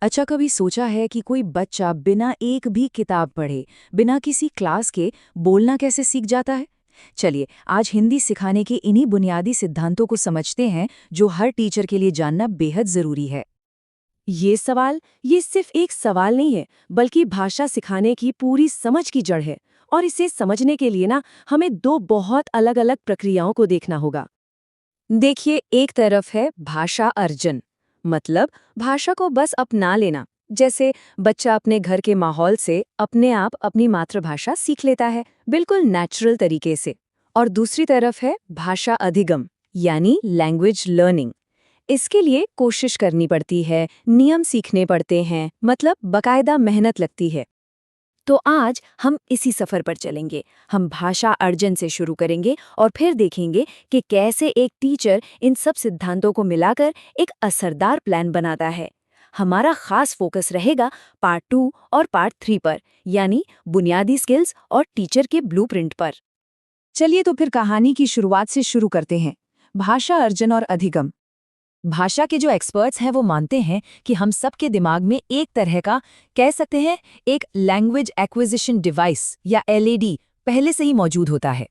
अच्छा, कभी सोचा है कि कोई बच्चा बिना एक भी किताब पढ़े, बिना किसी क्लास के बोलना कैसे सीख जाता है? चलिए, आज हिंदी सिखाने के इन्हीं बुनियादी सिद्धांतों को समझते हैं, जो हर टीचर के लिए जानना बेहद जरूरी है। ये सिर्फ एक सवाल नहीं है, बल्कि भाषा सिखाने की पूरी समझ की जड़ है। और इसे समझने के लिए ना हमें दो बहुत अलग-अलग प्रक्रियाओं को देखना होगा। देखिए, एक तरफ है भाषा अर्जन, मतलब भाषा को बस अपना लेना। जैसे बच्चा अपने घर के माहौल से अपने आप अपनी मातृभाषा सीख लेता है, बिल्कुल नेचुरल तरीके से। और दूसरी तरफ है भाषा अधिगम, यानी लैंग्वेज लर्निंग। इसके लिए कोशिश करनी पड़ती है, नियम सीखने पड़ते हैं, मतलब बकायदा मेहनत लगती है। तो आज हम इसी सफर पर चलेंगे। हम भाषा अर्जन से शुरू करेंगे और फिर देखेंगे कि कैसे एक टीचर इन सब सिद्धांतों को मिलाकर एक असरदार प्लान बनाता है। हमारा खास फोकस रहेगा पार्ट 2 और पार्ट 3 पर, यानी बुनियादी स्किल्स और टीचर के ब्लूप्रिंट पर। चलिए तो फिर कहानी की शुरुआत से शुरू करते हैं। भाषा अर्जन और अधिगम। भाषा के जो एक्सपर्ट्स हैं वो मानते हैं कि हम सबके दिमाग में एक तरह का, कह सकते हैं, एक लैंग्वेज एक्विजिशन डिवाइस या एलएडी पहले से ही मौजूद होता है।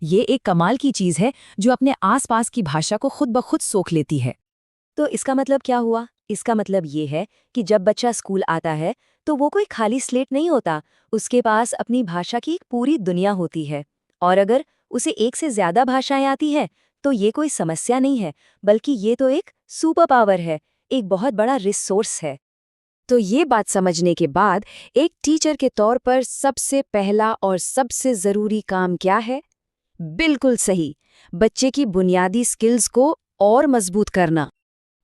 ये एक कमाल की चीज़ है जो अपने आसपास की भाषा को खुद ब खुद सोख लेती है। तो इसका मतलब क्या हुआ? इसका मतलब ये है कि जब बच्चा स्कूल आता है तो वो कोई खाली स्लेट नहीं होता, उसके पास अपनी भाषा की एक पूरी दुनिया होती है। और अगर उसे एक से ज्यादा भाषाएं आती है तो ये कोई समस्या नहीं है, बल्कि ये तो एक सुपर पावर है, एक बहुत बड़ा रिसोर्स है। तो ये बात समझने के बाद एक टीचर के तौर पर सबसे पहला और सबसे जरूरी काम क्या है? बिल्कुल सही, बच्चे की बुनियादी स्किल्स को और मजबूत करना।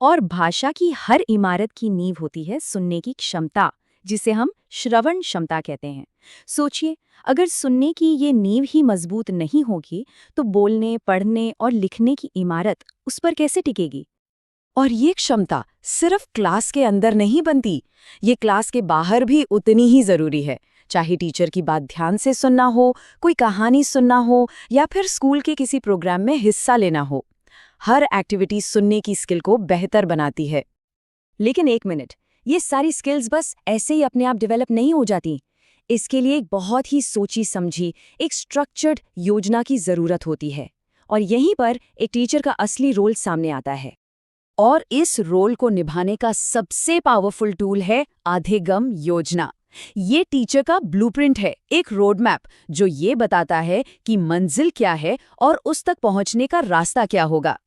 और भाषा की हर इमारत की नींव होती है सुनने की क्षमता, जिसे हम श्रवण क्षमता कहते हैं। सोचिए, अगर सुनने की ये नींव ही मजबूत नहीं होगी तो बोलने, पढ़ने और लिखने की इमारत उस पर कैसे टिकेगी? और ये क्षमता सिर्फ क्लास के अंदर नहीं बनती, ये क्लास के बाहर भी उतनी ही जरूरी है। चाहे टीचर की बात ध्यान से सुनना हो, कोई कहानी सुनना हो या फिर स्कूल के किसी प्रोग्राम में हिस्सा लेना हो, हर एक्टिविटी सुनने की स्किल को बेहतर बनाती है। लेकिन एक मिनट, ये सारी स्किल्स बस ऐसे ही अपने आप डेवलप नहीं हो जाती। इसके लिए एक बहुत ही सोची समझी, एक स्ट्रक्चर्ड योजना की जरूरत होती है। और यहीं पर एक टीचर का असली रोल सामने आता है। और इस रोल को निभाने का सबसे पावरफुल टूल है अधिगम योजना। ये टीचर का ब्लूप्रिंट है, एक रोड मैप जो ये बताता है कि मंजिल क्या है और उस तक पहुंचने का रास्ता क्या होगा।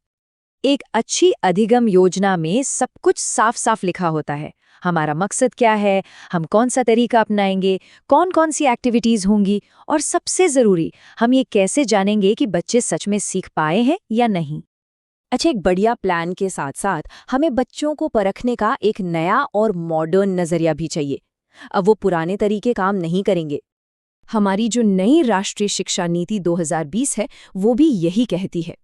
एक अच्छी अधिगम योजना में सब कुछ साफ साफ लिखा होता है। हमारा मकसद क्या है, हम कौन सा तरीका अपनाएंगे, कौन कौन सी एक्टिविटीज होंगी, और सबसे जरूरी, हम ये कैसे जानेंगे कि बच्चे सच में सीख पाए हैं या नहीं। अच्छा, एक बढ़िया प्लान के साथ साथ हमें बच्चों को परखने का एक नया और मॉडर्न नजरिया भी चाहिए। अब वो पुराने तरीके काम नहीं करेंगे। हमारी जो नई राष्ट्रीय शिक्षा नीति 2020 है, वो भी यही कहती है।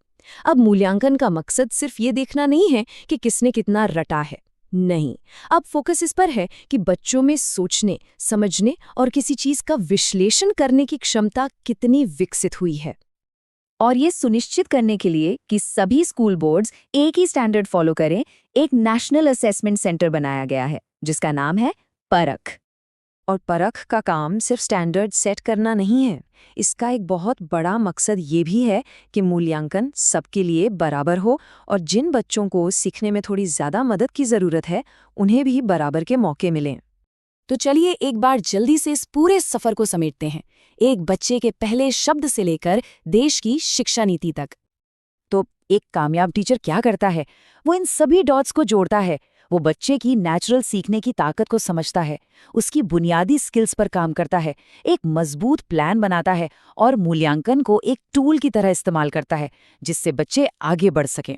अब मूल्यांकन का मकसद सिर्फ ये देखना नहीं है कि किसने कितना रटा है। नहीं, अब फोकस इस पर है कि बच्चों में सोचने, समझने और किसी चीज का विश्लेषण करने की क्षमता कितनी विकसित हुई है। और ये सुनिश्चित करने के लिए कि सभी स्कूल बोर्ड्स एक ही स्टैंडर्ड फॉलो करें, एक नेशनल असेसमेंट सेंटर बनाया गया है, जिसका नाम है परख। और परख का काम सिर्फ स्टैंडर्ड सेट करना नहीं है, इसका एक बहुत बड़ा मकसद ये भी है कि मूल्यांकन सबके लिए बराबर हो और जिन बच्चों को सीखने में थोड़ी ज़्यादा मदद की ज़रूरत है, उन्हें भी बराबर के मौके मिलें। तो चलिए एक बार जल्दी से इस पूरे सफ़र को समेटते हैं, एक बच्चे के पहले शब्द से लेकर देश की शिक्षा नीति तक। तो एक कामयाब टीचर क्या करता है? वो इन सभी डॉट्स को जोड़ता है। वो बच्चे की नेचुरल सीखने की ताकत को समझता है, उसकी बुनियादी स्किल्स पर काम करता है, एक मजबूत प्लान बनाता है और मूल्यांकन को एक टूल की तरह इस्तेमाल करता है, जिससे बच्चे आगे बढ़ सकें।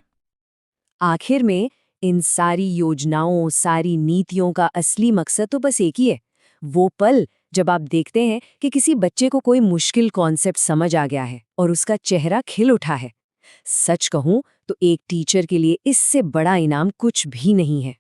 आखिर में इन सारी योजनाओं, सारी नीतियों का असली मकसद तो बस एक ही है, वो पल जब आप देखते हैं कि किसी बच्चे को कोई मुश्किल कॉन्सेप्ट समझ आ गया है और उसका चेहरा खिल उठा है। सच कहूं तो एक टीचर के लिए इससे बड़ा इनाम कुछ भी नहीं है।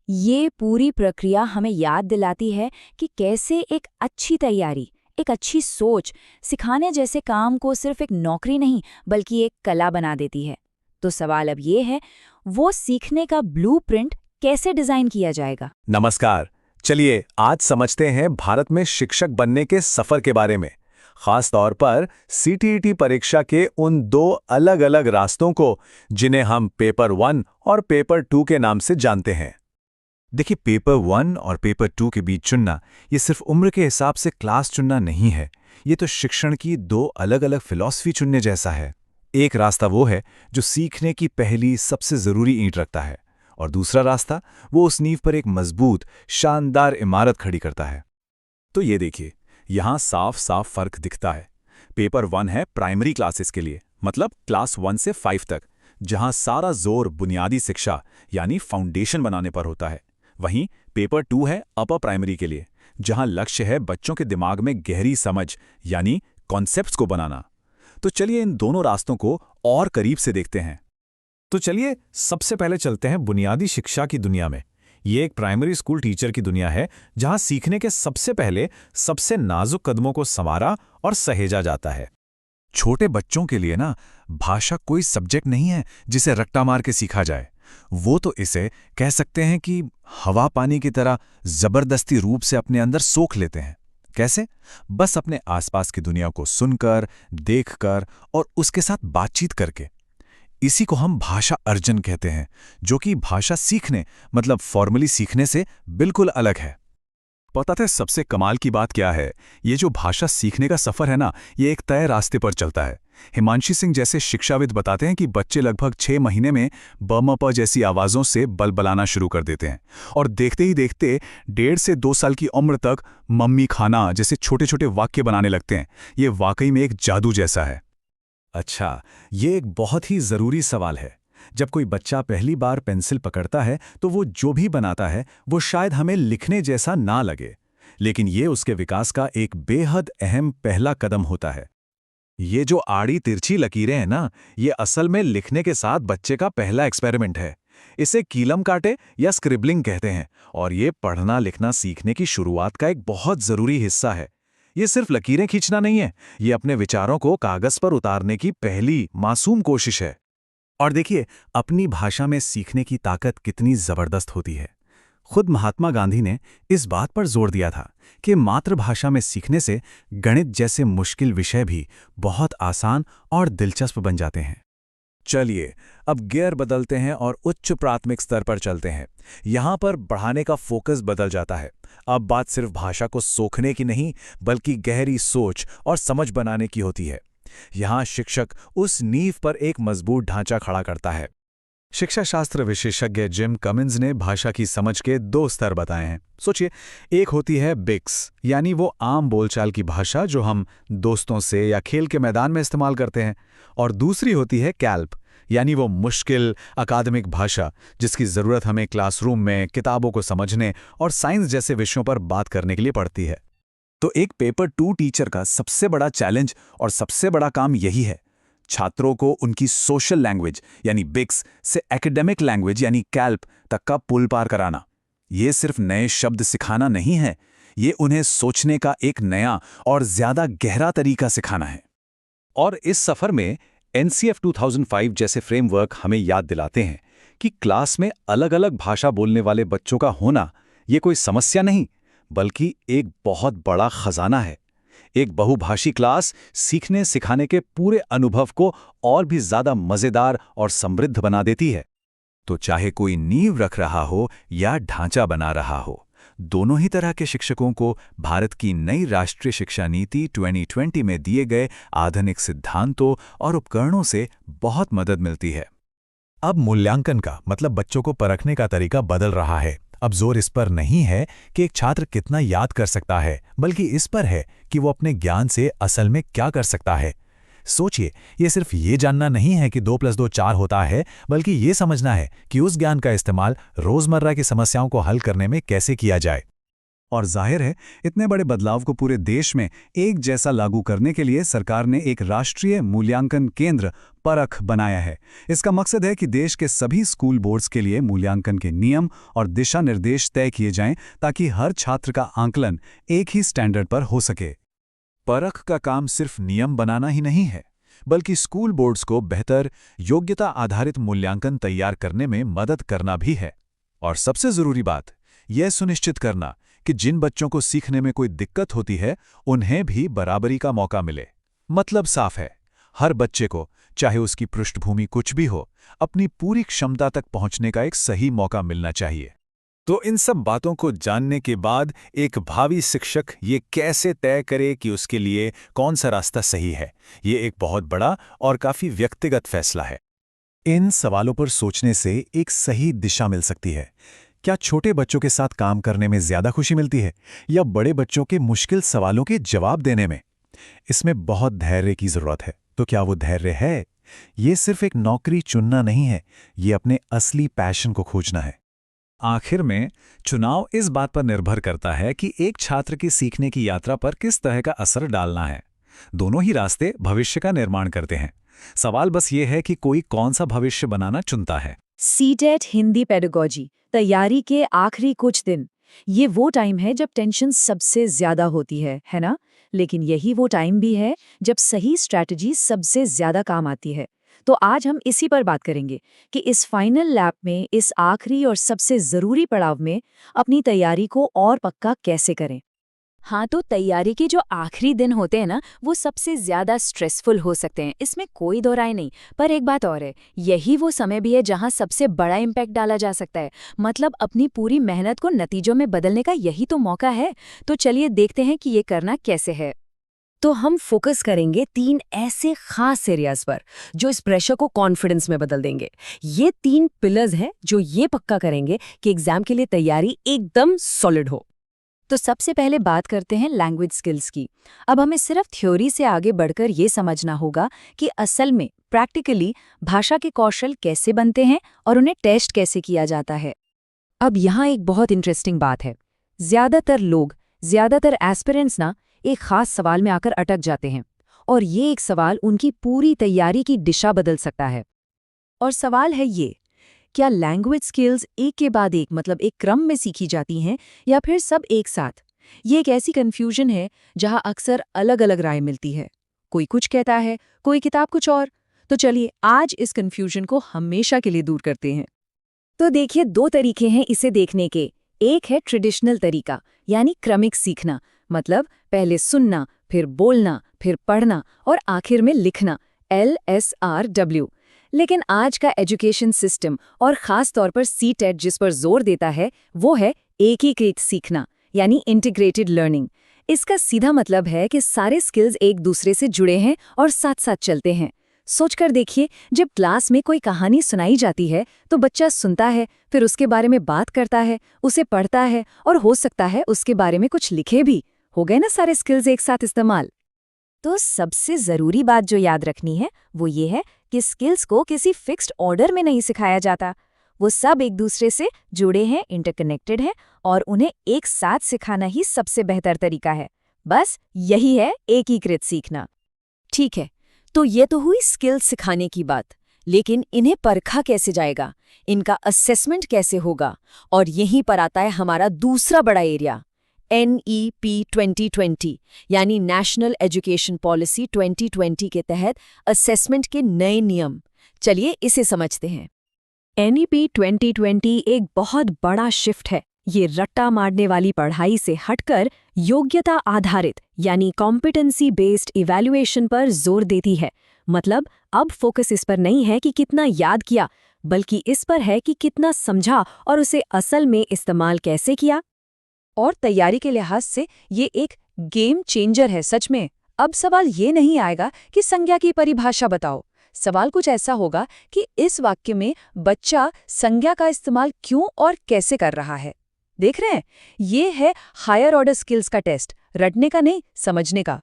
ये पूरी प्रक्रिया हमें याद दिलाती है कि कैसे एक अच्छी तैयारी, एक अच्छी सोच सिखाने जैसे काम को सिर्फ एक नौकरी नहीं बल्कि एक कला बना देती है। तो सवाल अब ये है, वो सीखने का ब्लूप्रिंट कैसे डिजाइन किया जाएगा? नमस्कार। चलिए आज समझते हैं भारत में शिक्षक बनने के सफर के बारे में, खास तौर पर सीटीईटी परीक्षा के उन दो अलग-अलग रास्तों को जिन्हें हम पेपर 1 और पेपर 2 के नाम से जानते हैं। देखिए, पेपर 1 और पेपर 2 के बीच चुनना ये सिर्फ उम्र के हिसाब से क्लास चुनना नहीं है। ये तो शिक्षण की दो अलग-अलग फिलॉसफी चुनने जैसा है। एक रास्ता वो है जो सीखने की पहली सबसे ज़रूरी ईंट रखता है, और दूसरा रास्ता वो उस नींव पर एक मजबूत, शानदार इमारत खड़ी करता है। तो ये देखिए, यहाँ साफ साफ फर्क दिखता है। पेपर 1 है प्राइमरी क्लासेस के लिए, मतलब क्लास 1 से 5 तक, जहाँ सारा जोर बुनियादी शिक्षा यानी फाउंडेशन बनाने पर होता है। वहीं पेपर 2 है अपर प्राइमरी के लिए, जहां लक्ष्य है बच्चों के दिमाग में गहरी समझ यानी कॉन्सेप्ट्स को बनाना। तो चलिए इन दोनों रास्तों को और करीब से देखते हैं। तो चलिए सबसे पहले चलते हैं बुनियादी शिक्षा की दुनिया में। ये एक प्राइमरी स्कूल टीचर की दुनिया है, जहां सीखने के सबसे पहले सबसे नाजुक कदमों को संवारा और सहेजा जाता है। छोटे बच्चों के लिए ना, भाषा कोई सब्जेक्ट नहीं है जिसे रट्टा मार के सीखा जाए। वो तो इसे कह सकते हैं कि हवा पानी की तरह जबरदस्ती रूप से अपने अंदर सोख लेते हैं। कैसे? बस अपने आसपास की दुनिया को सुनकर, देखकर और उसके साथ बातचीत करके। इसी को हम भाषा अर्जन कहते हैं, जो कि भाषा सीखने मतलब फॉर्मली सीखने से बिल्कुल अलग है। पता है सबसे कमाल की बात क्या है? ये जो भाषा सीखने का सफर है ना, ये एक तय रास्ते पर चलता है। हिमांशी सिंह जैसे शिक्षाविद बताते हैं कि बच्चे लगभग 6 महीने में ब म प जैसी आवाज़ों से बलबलाना शुरू कर देते हैं, और देखते ही देखते 1.5 से 2 साल की उम्र तक मम्मी खाना जैसे छोटे छोटे वाक्य बनाने लगते हैं। ये वाकई में एक जादू जैसा है। अच्छा, ये एक बहुत ही ज़रूरी सवाल है। जब कोई बच्चा पहली बार पेंसिल पकड़ता है तो वो जो भी बनाता है वो शायद हमें लिखने जैसा ना लगे, लेकिन ये उसके विकास का एक बेहद अहम पहला कदम होता है। ये जो आड़ी तिरछी लकीरें हैं ना, ये असल में लिखने के साथ बच्चे का पहला एक्सपेरिमेंट है। इसे कीलम काटे या स्क्रिबलिंग कहते हैं, और ये पढ़ना लिखना सीखने की शुरुआत का एक बहुत ज़रूरी हिस्सा है। ये सिर्फ लकीरें खींचना नहीं है, ये अपने विचारों को कागज़ पर उतारने की पहली मासूम कोशिश है। और देखिए, अपनी भाषा में सीखने की ताकत कितनी ज़बरदस्त होती है। खुद महात्मा गांधी ने इस बात पर जोर दिया था कि मातृभाषा में सीखने से गणित जैसे मुश्किल विषय भी बहुत आसान और दिलचस्प बन जाते हैं। चलिए अब गियर बदलते हैं और उच्च प्राथमिक स्तर पर चलते हैं। यहाँ पर बढ़ाने का फोकस बदल जाता है। अब बात सिर्फ भाषा को सोखने की नहीं, बल्कि गहरी सोच और समझ बनाने की होती है। यहाँ शिक्षक उस नींव पर एक मजबूत ढांचा खड़ा करता है। शिक्षा शास्त्र विशेषज्ञ जिम कमिंस ने भाषा की समझ के 2 स्तर बताए हैं। सोचिए, एक होती है बिक्स, यानी वो आम बोलचाल की भाषा जो हम दोस्तों से या खेल के मैदान में इस्तेमाल करते हैं, और दूसरी होती है कैल्प, यानी वो मुश्किल अकादमिक भाषा जिसकी ज़रूरत हमें क्लासरूम में किताबों को समझने और साइंस जैसे विषयों पर बात करने के लिए पड़ती है। तो एक पेपर 2 टीचर का सबसे बड़ा चैलेंज और सबसे बड़ा काम यही है, छात्रों को उनकी सोशल लैंग्वेज यानी बिक्स से एकेडमिक लैंग्वेज यानी कैल्प तक का पुल पार कराना। ये सिर्फ नए शब्द सिखाना नहीं है, ये उन्हें सोचने का एक नया और ज्यादा गहरा तरीका सिखाना है। और इस सफर में एनसीएफ 2005 जैसे फ्रेमवर्क हमें याद दिलाते हैं कि क्लास में अलग-अलग भाषा बोलने वाले बच्चों का होना ये कोई समस्या नहीं, बल्कि एक बहुत बड़ा खजाना है। एक बहुभाषी क्लास सीखने सिखाने के पूरे अनुभव को और भी ज्यादा मजेदार और समृद्ध बना देती है। तो चाहे कोई नींव रख रहा हो या ढांचा बना रहा हो, दोनों ही तरह के शिक्षकों को भारत की नई राष्ट्रीय शिक्षा नीति 2020 में दिए गए आधुनिक सिद्धांतों और उपकरणों से बहुत मदद मिलती है। अब मूल्यांकन का मतलब बच्चों को परखने का तरीका बदल रहा है। अब जोर इस पर नहीं है कि एक छात्र कितना याद कर सकता है, बल्कि इस पर है कि वो अपने ज्ञान से असल में क्या कर सकता है। सोचिए, ये सिर्फ ये जानना नहीं है कि 2 + 2 4 होता है, बल्कि ये समझना है कि उस ज्ञान का इस्तेमाल रोजमर्रा की समस्याओं को हल करने में कैसे किया जाए। और जाहिर है, इतने बड़े बदलाव को पूरे देश में एक जैसा लागू करने के लिए सरकार ने एक राष्ट्रीय मूल्यांकन केंद्र परख बनाया है। इसका मकसद है कि देश के सभी स्कूल बोर्ड्स के लिए मूल्यांकन के नियम और दिशा निर्देश तय किए जाएं, ताकि हर छात्र का आंकलन एक ही स्टैंडर्ड पर हो सके। परख का काम सिर्फ नियम बनाना ही नहीं है, बल्कि स्कूल बोर्ड्स को बेहतर योग्यता आधारित मूल्यांकन तैयार करने में मदद करना भी है। और सबसे जरूरी बात, यह सुनिश्चित करना कि जिन बच्चों को सीखने में कोई दिक्कत होती है, उन्हें भी बराबरी का मौका मिले। मतलब साफ है, हर बच्चे को, चाहे उसकी पृष्ठभूमि कुछ भी हो, अपनी पूरी क्षमता तक पहुंचने का एक सही मौका मिलना चाहिए। तो इन सब बातों को जानने के बाद एक भावी शिक्षक ये कैसे तय करे कि उसके लिए कौन सा रास्ता सही है, ये एक बहुत बड़ा और काफी व्यक्तिगत फैसला है। इन सवालों पर सोचने से एक सही दिशा मिल सकती है। क्या छोटे बच्चों के साथ काम करने में ज्यादा खुशी मिलती है, या बड़े बच्चों के मुश्किल सवालों के जवाब देने में? इसमें बहुत धैर्य की जरूरत है। तो क्या वो धैर्य है? ये सिर्फ एक नौकरी चुनना नहीं है, ये अपने असली पैशन को खोजना है। आखिर में चुनाव इस बात पर निर्भर करता है कि एक छात्र की सीखने की यात्रा पर किस तरह का असर डालना है। दोनों ही रास्ते भविष्य का निर्माण करते हैं। सवाल बस ये है कि कोई कौन सा भविष्य बनाना चुनता है। सीटेट हिंदी पेडागोजी, तैयारी के आखिरी कुछ दिन। ये वो टाइम है जब टेंशन सबसे ज्यादा होती है ना? लेकिन यही वो टाइम भी है जब सही स्ट्रैटेजी सबसे ज्यादा काम आती है। तो आज हम इसी पर बात करेंगे कि इस फाइनल लैप में, इस आखिरी और सबसे जरूरी पड़ाव में अपनी तैयारी को और पक्का कैसे करें। हाँ, तो तैयारी के जो आखिरी दिन होते हैं ना, वो सबसे ज्यादा स्ट्रेसफुल हो सकते हैं, इसमें कोई दो राय नहीं। पर एक बात और है, यही वो समय भी है जहाँ सबसे बड़ा इम्पैक्ट डाला जा सकता है। मतलब अपनी पूरी मेहनत को नतीजों में बदलने का यही तो मौका है। तो चलिए देखते हैं कि ये करना कैसे है। तो हम फोकस करेंगे 3 ऐसे खास एरियाज पर जो इस प्रेशर को कॉन्फिडेंस में बदल देंगे। ये 3 पिलर्स हैं जो ये पक्का करेंगे कि एग्जाम के लिए तैयारी एकदम सॉलिड हो। तो सबसे पहले बात करते हैं लैंग्वेज स्किल्स की। अब हमें सिर्फ थ्योरी से आगे बढ़कर ये समझना होगा कि असल में प्रैक्टिकली भाषा के कौशल कैसे बनते हैं और उन्हें टेस्ट कैसे किया जाता है। अब यहाँ एक बहुत इंटरेस्टिंग बात है। ज़्यादातर एस्पिरेंट्स ना एक खास सवाल में आकर अटक जाते हैं, और ये एक सवाल उनकी पूरी तैयारी की दिशा बदल सकता है। और सवाल है ये, क्या लैंग्वेज स्किल्स एक के बाद एक, मतलब एक क्रम में सीखी जाती हैं, या फिर सब एक साथ? ये एक ऐसी कन्फ्यूजन है जहां अक्सर अलग अलग राय मिलती है। कोई कुछ कहता है, कोई किताब कुछ और। तो चलिए आज इस कन्फ्यूजन को हमेशा के लिए दूर करते हैं। तो देखिए, 2 तरीके हैं इसे देखने के। एक है ट्रेडिशनल तरीका, यानी क्रमिक सीखना, मतलब पहले सुनना, फिर बोलना, फिर पढ़ना और आखिर में लिखना, LSRW। लेकिन आज का एजुकेशन सिस्टम और खास तौर पर सीटेट जिस पर जोर देता है, वो है एकीकृत सीखना, यानी इंटीग्रेटेड लर्निंग। इसका सीधा मतलब है कि सारे स्किल्स एक दूसरे से जुड़े हैं और साथ साथ चलते हैं। सोचकर देखिए, जब क्लास में कोई कहानी सुनाई जाती है तो बच्चा सुनता है, फिर उसके बारे में बात करता है, उसे पढ़ता है और हो सकता है उसके बारे में कुछ लिखे भी। हो गए ना सारे स्किल्स एक साथ इस्तेमाल। तो सबसे जरूरी बात जो याद रखनी है वो ये है कि स्किल्स को किसी फिक्स्ड ऑर्डर में नहीं सिखाया जाता। वो सब एक दूसरे से जुड़े हैं, इंटरकनेक्टेड हैं, और उन्हें एक साथ सिखाना ही सबसे बेहतर तरीका है। बस यही है एकीकृत सीखना। ठीक है, तो ये तो हुई स्किल्स सिखाने की बात, लेकिन इन्हें परखा कैसे जाएगा, इनका असेसमेंट कैसे होगा? और यहीं पर आता है हमारा दूसरा बड़ा एरिया, NEP 2020, यानी नेशनल एजुकेशन पॉलिसी 2020 के तहत असेसमेंट के नए नियम। चलिए इसे समझते हैं। NEP 2020 एक बहुत बड़ा शिफ्ट है। ये रट्टा मारने वाली पढ़ाई से हटकर योग्यता आधारित, यानी कॉम्पिटेंसी बेस्ड इवैल्यूएशन पर जोर देती है। मतलब अब फोकस इस पर नहीं है कि कितना याद किया, बल्कि इस पर है कि कितना समझा और उसे असल में इस्तेमाल कैसे किया। और तैयारी के लिहाज से ये एक गेम चेंजर है सच में। अब सवाल ये नहीं आएगा कि संज्ञा की परिभाषा बताओ। सवाल कुछ ऐसा होगा कि इस वाक्य में बच्चा संज्ञा का इस्तेमाल क्यों और कैसे कर रहा है। देख रहे हैं, ये है हायर ऑर्डर स्किल्स का टेस्ट, रटने का नहीं, समझने का।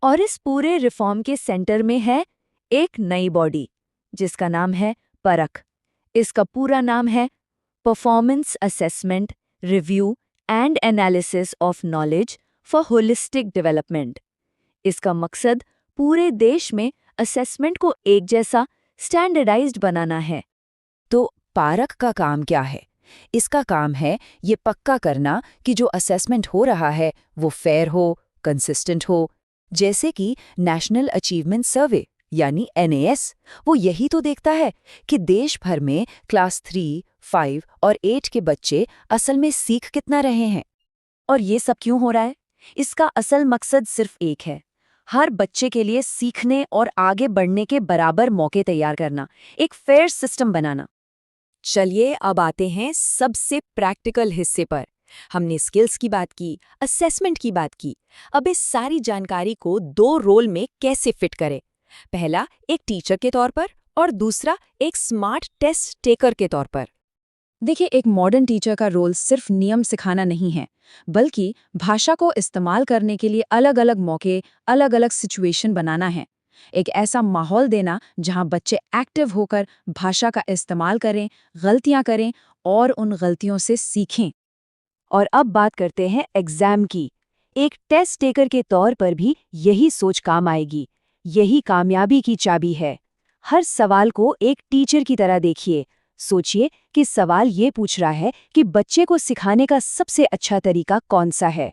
और इस पूरे रिफॉर्म के सेंटर में है एक नई बॉडी जिसका नाम है परख। इसका पूरा नाम है performance assessment, review and analysis of knowledge for holistic development. इसका मकसद पूरे देश में असेसमेंट को एक जैसा स्टैंडर्डाइज्ड बनाना है। तो पारख का काम क्या है? इसका काम है ये पक्का करना कि जो असेसमेंट हो रहा है वो फेयर हो, कंसिस्टेंट हो। जैसे कि नेशनल अचीवमेंट सर्वे यानी NAS, वो यही तो देखता है कि देश भर में क्लास 3, 5 और 8 के बच्चे असल में सीख कितना रहे हैं। और ये सब क्यों हो रहा है? इसका असल मकसद सिर्फ एक है, हर बच्चे के लिए सीखने और आगे बढ़ने के बराबर मौके तैयार करना, एक फेयर सिस्टम बनाना। चलिए अब आते हैं सबसे प्रैक्टिकल हिस्से पर। हमने स्किल्स की बात की, असेसमेंट की बात की। अब इस सारी जानकारी को 2 रोल में कैसे फिट करें? पहला एक टीचर के तौर पर और दूसरा एक स्मार्ट टेस्ट टेकर के तौर पर। देखिए, एक मॉडर्न टीचर का रोल सिर्फ नियम सिखाना नहीं है, बल्कि भाषा को इस्तेमाल करने के लिए अलग-अलग मौके, अलग-अलग सिचुएशन बनाना है। एक ऐसा माहौल देना जहां बच्चे एक्टिव होकर भाषा का इस्तेमाल करें, गलतियां करें और उन गलतियों से सीखें। और अब बात करते हैं एग्जाम की। एक टेस्ट टेकर के तौर पर भी यही सोच काम आएगी। यही कामयाबी की चाबी है। हर सवाल को एक टीचर की तरह देखिए। सोचिए कि सवाल ये पूछ रहा है कि बच्चे को सिखाने का सबसे अच्छा तरीका कौन सा है।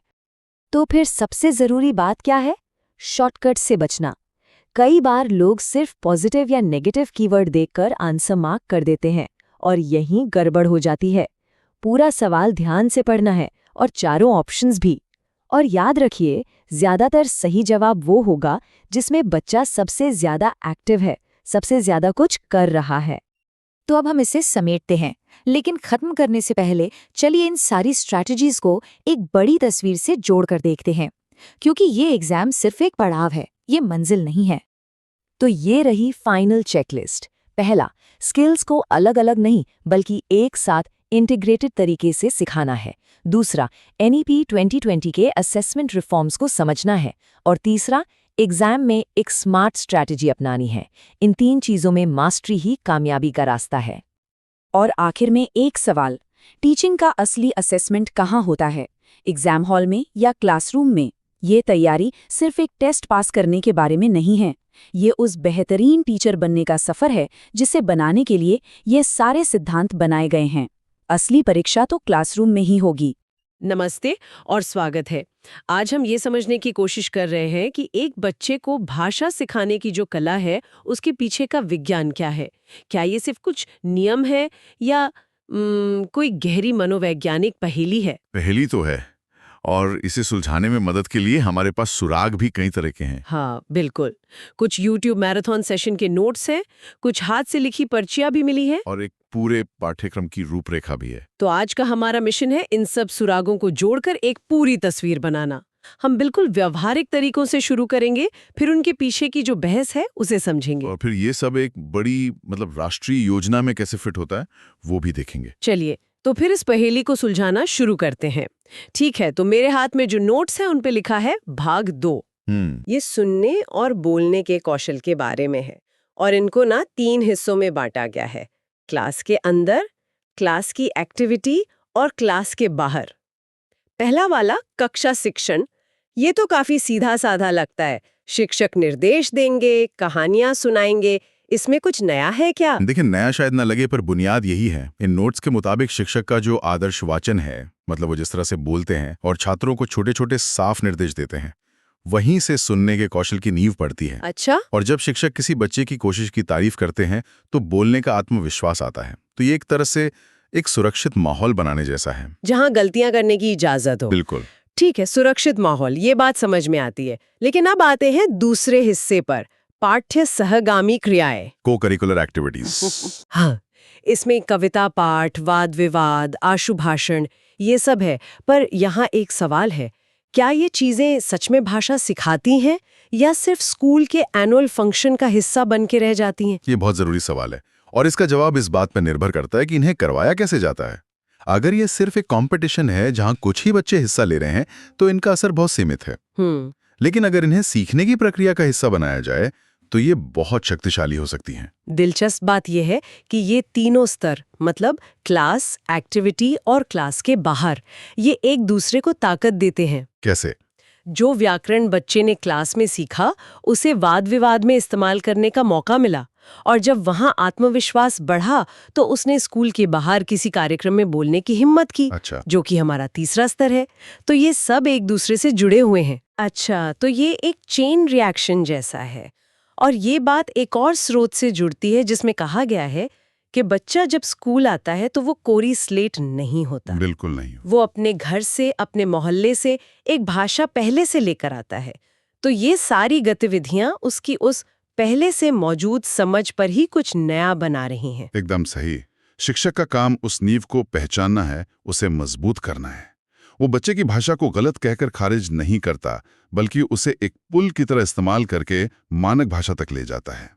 तो फिर सबसे जरूरी बात क्या है? शॉर्टकट से बचना। कई बार लोग सिर्फ पॉजिटिव या नेगेटिव कीवर्ड देखकर आंसर मार्क कर देते हैं और यहीं गड़बड़ हो जाती है। पूरा सवाल ध्यान से पढ़ना है और चारों ऑप्शंस भी। और याद रखिए, ज्यादातर सही जवाब वो होगा जिसमें बच्चा सबसे ज्यादा एक्टिव है, सबसे ज्यादा कुछ कर रहा है। तो अब हम इसे समेटते हैं, लेकिन खत्म करने से पहले चलिए इन सारी स्ट्रैटेजीज को एक बड़ी तस्वीर से जोड़कर देखते हैं, क्योंकि ये एग्जाम सिर्फ एक पड़ाव है, ये मंजिल नहीं है। तो ये रही फाइनल चेकलिस्ट। पहला, स्किल्स को अलग अलग नहीं बल्कि एक साथ इंटीग्रेटेड तरीके से सिखाना है। दूसरा, NEP 2020 के असेसमेंट रिफॉर्म्स को समझना है। और तीसरा, एग्जाम में एक स्मार्ट स्ट्रैटेजी अपनानी है। इन 3 चीजों में मास्टरी ही कामयाबी का रास्ता है। और आखिर में एक सवाल, टीचिंग का असली असेसमेंट कहाँ होता है? एग्जाम हॉल में या क्लासरूम में? ये तैयारी सिर्फ एक टेस्ट पास करने के बारे में नहीं है। ये उस बेहतरीन टीचर बनने का सफर है जिसे बनाने के लिए ये सारे सिद्धांत बनाए गए हैं। असली परीक्षा तो क्लासरूम में ही होगी। नमस्ते और स्वागत है। आज हम ये समझने की कोशिश कर रहे हैं कि एक बच्चे को भाषा सिखाने की जो कला है, उसके पीछे का विज्ञान क्या है। क्या ये सिर्फ कुछ नियम है या कोई गहरी मनोवैज्ञानिक पहेली है? पहेली तो है, और इसे सुलझाने में मदद के लिए हमारे पास सुराग भी कई तरह के हैं। हाँ, बिल्कुल। कुछ YouTube मैराथन सेशन के नोट्स हैं, कुछ हाथ से लिखी पर्चियां भी मिली हैं, और एक पूरे पाठ्यक्रम की रूपरेखा भी है। तो आज का हमारा मिशन है इन सब सुरागों को जोड़कर एक पूरी तस्वीर बनाना। हम बिल्कुल व्यवहारिक तरीकों से शुरू करेंगे, फिर उनके पीछे की जो बहस है उसे समझेंगे। और फिर ये सब एक बड़ी राष्ट्रीय योजना में कैसे फिट होता है वो भी देखेंगे। चलिए, तो फिर इस पहेली को सुलझाना शुरू करते हैं। ठीक है, तो मेरे हाथ में जो नोट्स हैं उन पे लिखा है भाग 2। ये सुनने और बोलने के कौशल के बारे में है और इनको ना 3 हिस्सों में बांटा गया है। क्लास के अंदर, क्लास की एक्टिविटी और क्लास के बाहर। पहला वाला कक्षा शिक्षण, ये तो काफी सीधा साधा लगता है। शिक्षक निर्देश देंगे, कहानियां सुनाएंगे। इसमें कुछ नया है क्या? देखिए, नया शायद ना लगे, पर बुनियाद यही है। इन नोट्स के मुताबिक शिक्षक का जो आदर्श वाचन है, वो जिस तरह से बोलते हैं और छात्रों को छोटे छोटे साफ निर्देश देते हैं, वहीं से सुनने के कौशल की नींव पड़ती है। अच्छा। और जब शिक्षक किसी बच्चे की कोशिश की तारीफ करते हैं तो बोलने का आत्मविश्वास आता है। तो ये एक तरह से एक सुरक्षित माहौल बनाने जैसा है, जहां गलतियां करने की इजाजत हो। बिल्कुल। ठीक है, सुरक्षित माहौल, ये बात समझ में आती है। लेकिन अब आते हैं दूसरे हिस्से पर, पाठ्य सहगामी क्रियाएं, को करिकुलर एक्टिविटीज। हाँ, इसमें कविता पाठ, वाद विवाद, आशुभाषण, ये सब है। पर यहाँ एक सवाल है, क्या ये चीजें सच में भाषा सिखाती हैं या सिर्फ स्कूल के एनुअल फंक्शन का हिस्सा बन के रह जाती हैं? ये बहुत जरूरी सवाल है, और इसका जवाब इस बात पर निर्भर करता है कि इन्हें करवाया कैसे जाता है। अगर ये सिर्फ एक कंपटीशन है जहां कुछ ही बच्चे हिस्सा ले रहे हैं तो इनका असर बहुत सीमित है। लेकिन अगर इन्हें सीखने की प्रक्रिया का हिस्सा बनाया जाए तो ये बहुत शक्तिशाली हो सकती हैं। दिलचस्प बात यह है कि ये तीनों स्तर, मतलब क्लास, एक्टिविटी और क्लास के बाहर, ये एक दूसरे को ताकत देते हैं। कैसे? जो व्याकरण बच्चे ने क्लास में सीखा, उसे वाद विवाद में इस्तेमाल करने का मौका मिला, और जब वहां आत्मविश्वास बढ़ा तो उसने स्कूल के बाहर किसी कार्यक्रम में बोलने की हिम्मत की। अच्छा। जो कि हमारा तीसरा स्तर है। तो ये सब एक दूसरे से जुड़े हुए हैं। अच्छा, तो ये एक चेन रिएक्शन जैसा है। और ये बात एक और स्रोत से जुड़ती है जिसमें कहा गया है कि बच्चा जब स्कूल आता है तो वो कोरी स्लेट नहीं होता। बिल्कुल नहीं। वो अपने घर से, अपने मोहल्ले से एक भाषा पहले से लेकर आता है। तो ये सारी गतिविधियां उसकी उस पहले से मौजूद समझ पर ही कुछ नया बना रही हैं। एकदम सही। शिक्षक का काम उस नींव को पहचानना है, उसे मजबूत करना है। वो बच्चे की भाषा को गलत कहकर खारिज नहीं करता, बल्कि उसे एक पुल की तरह इस्तेमाल करके मानक भाषा तक ले जाता है।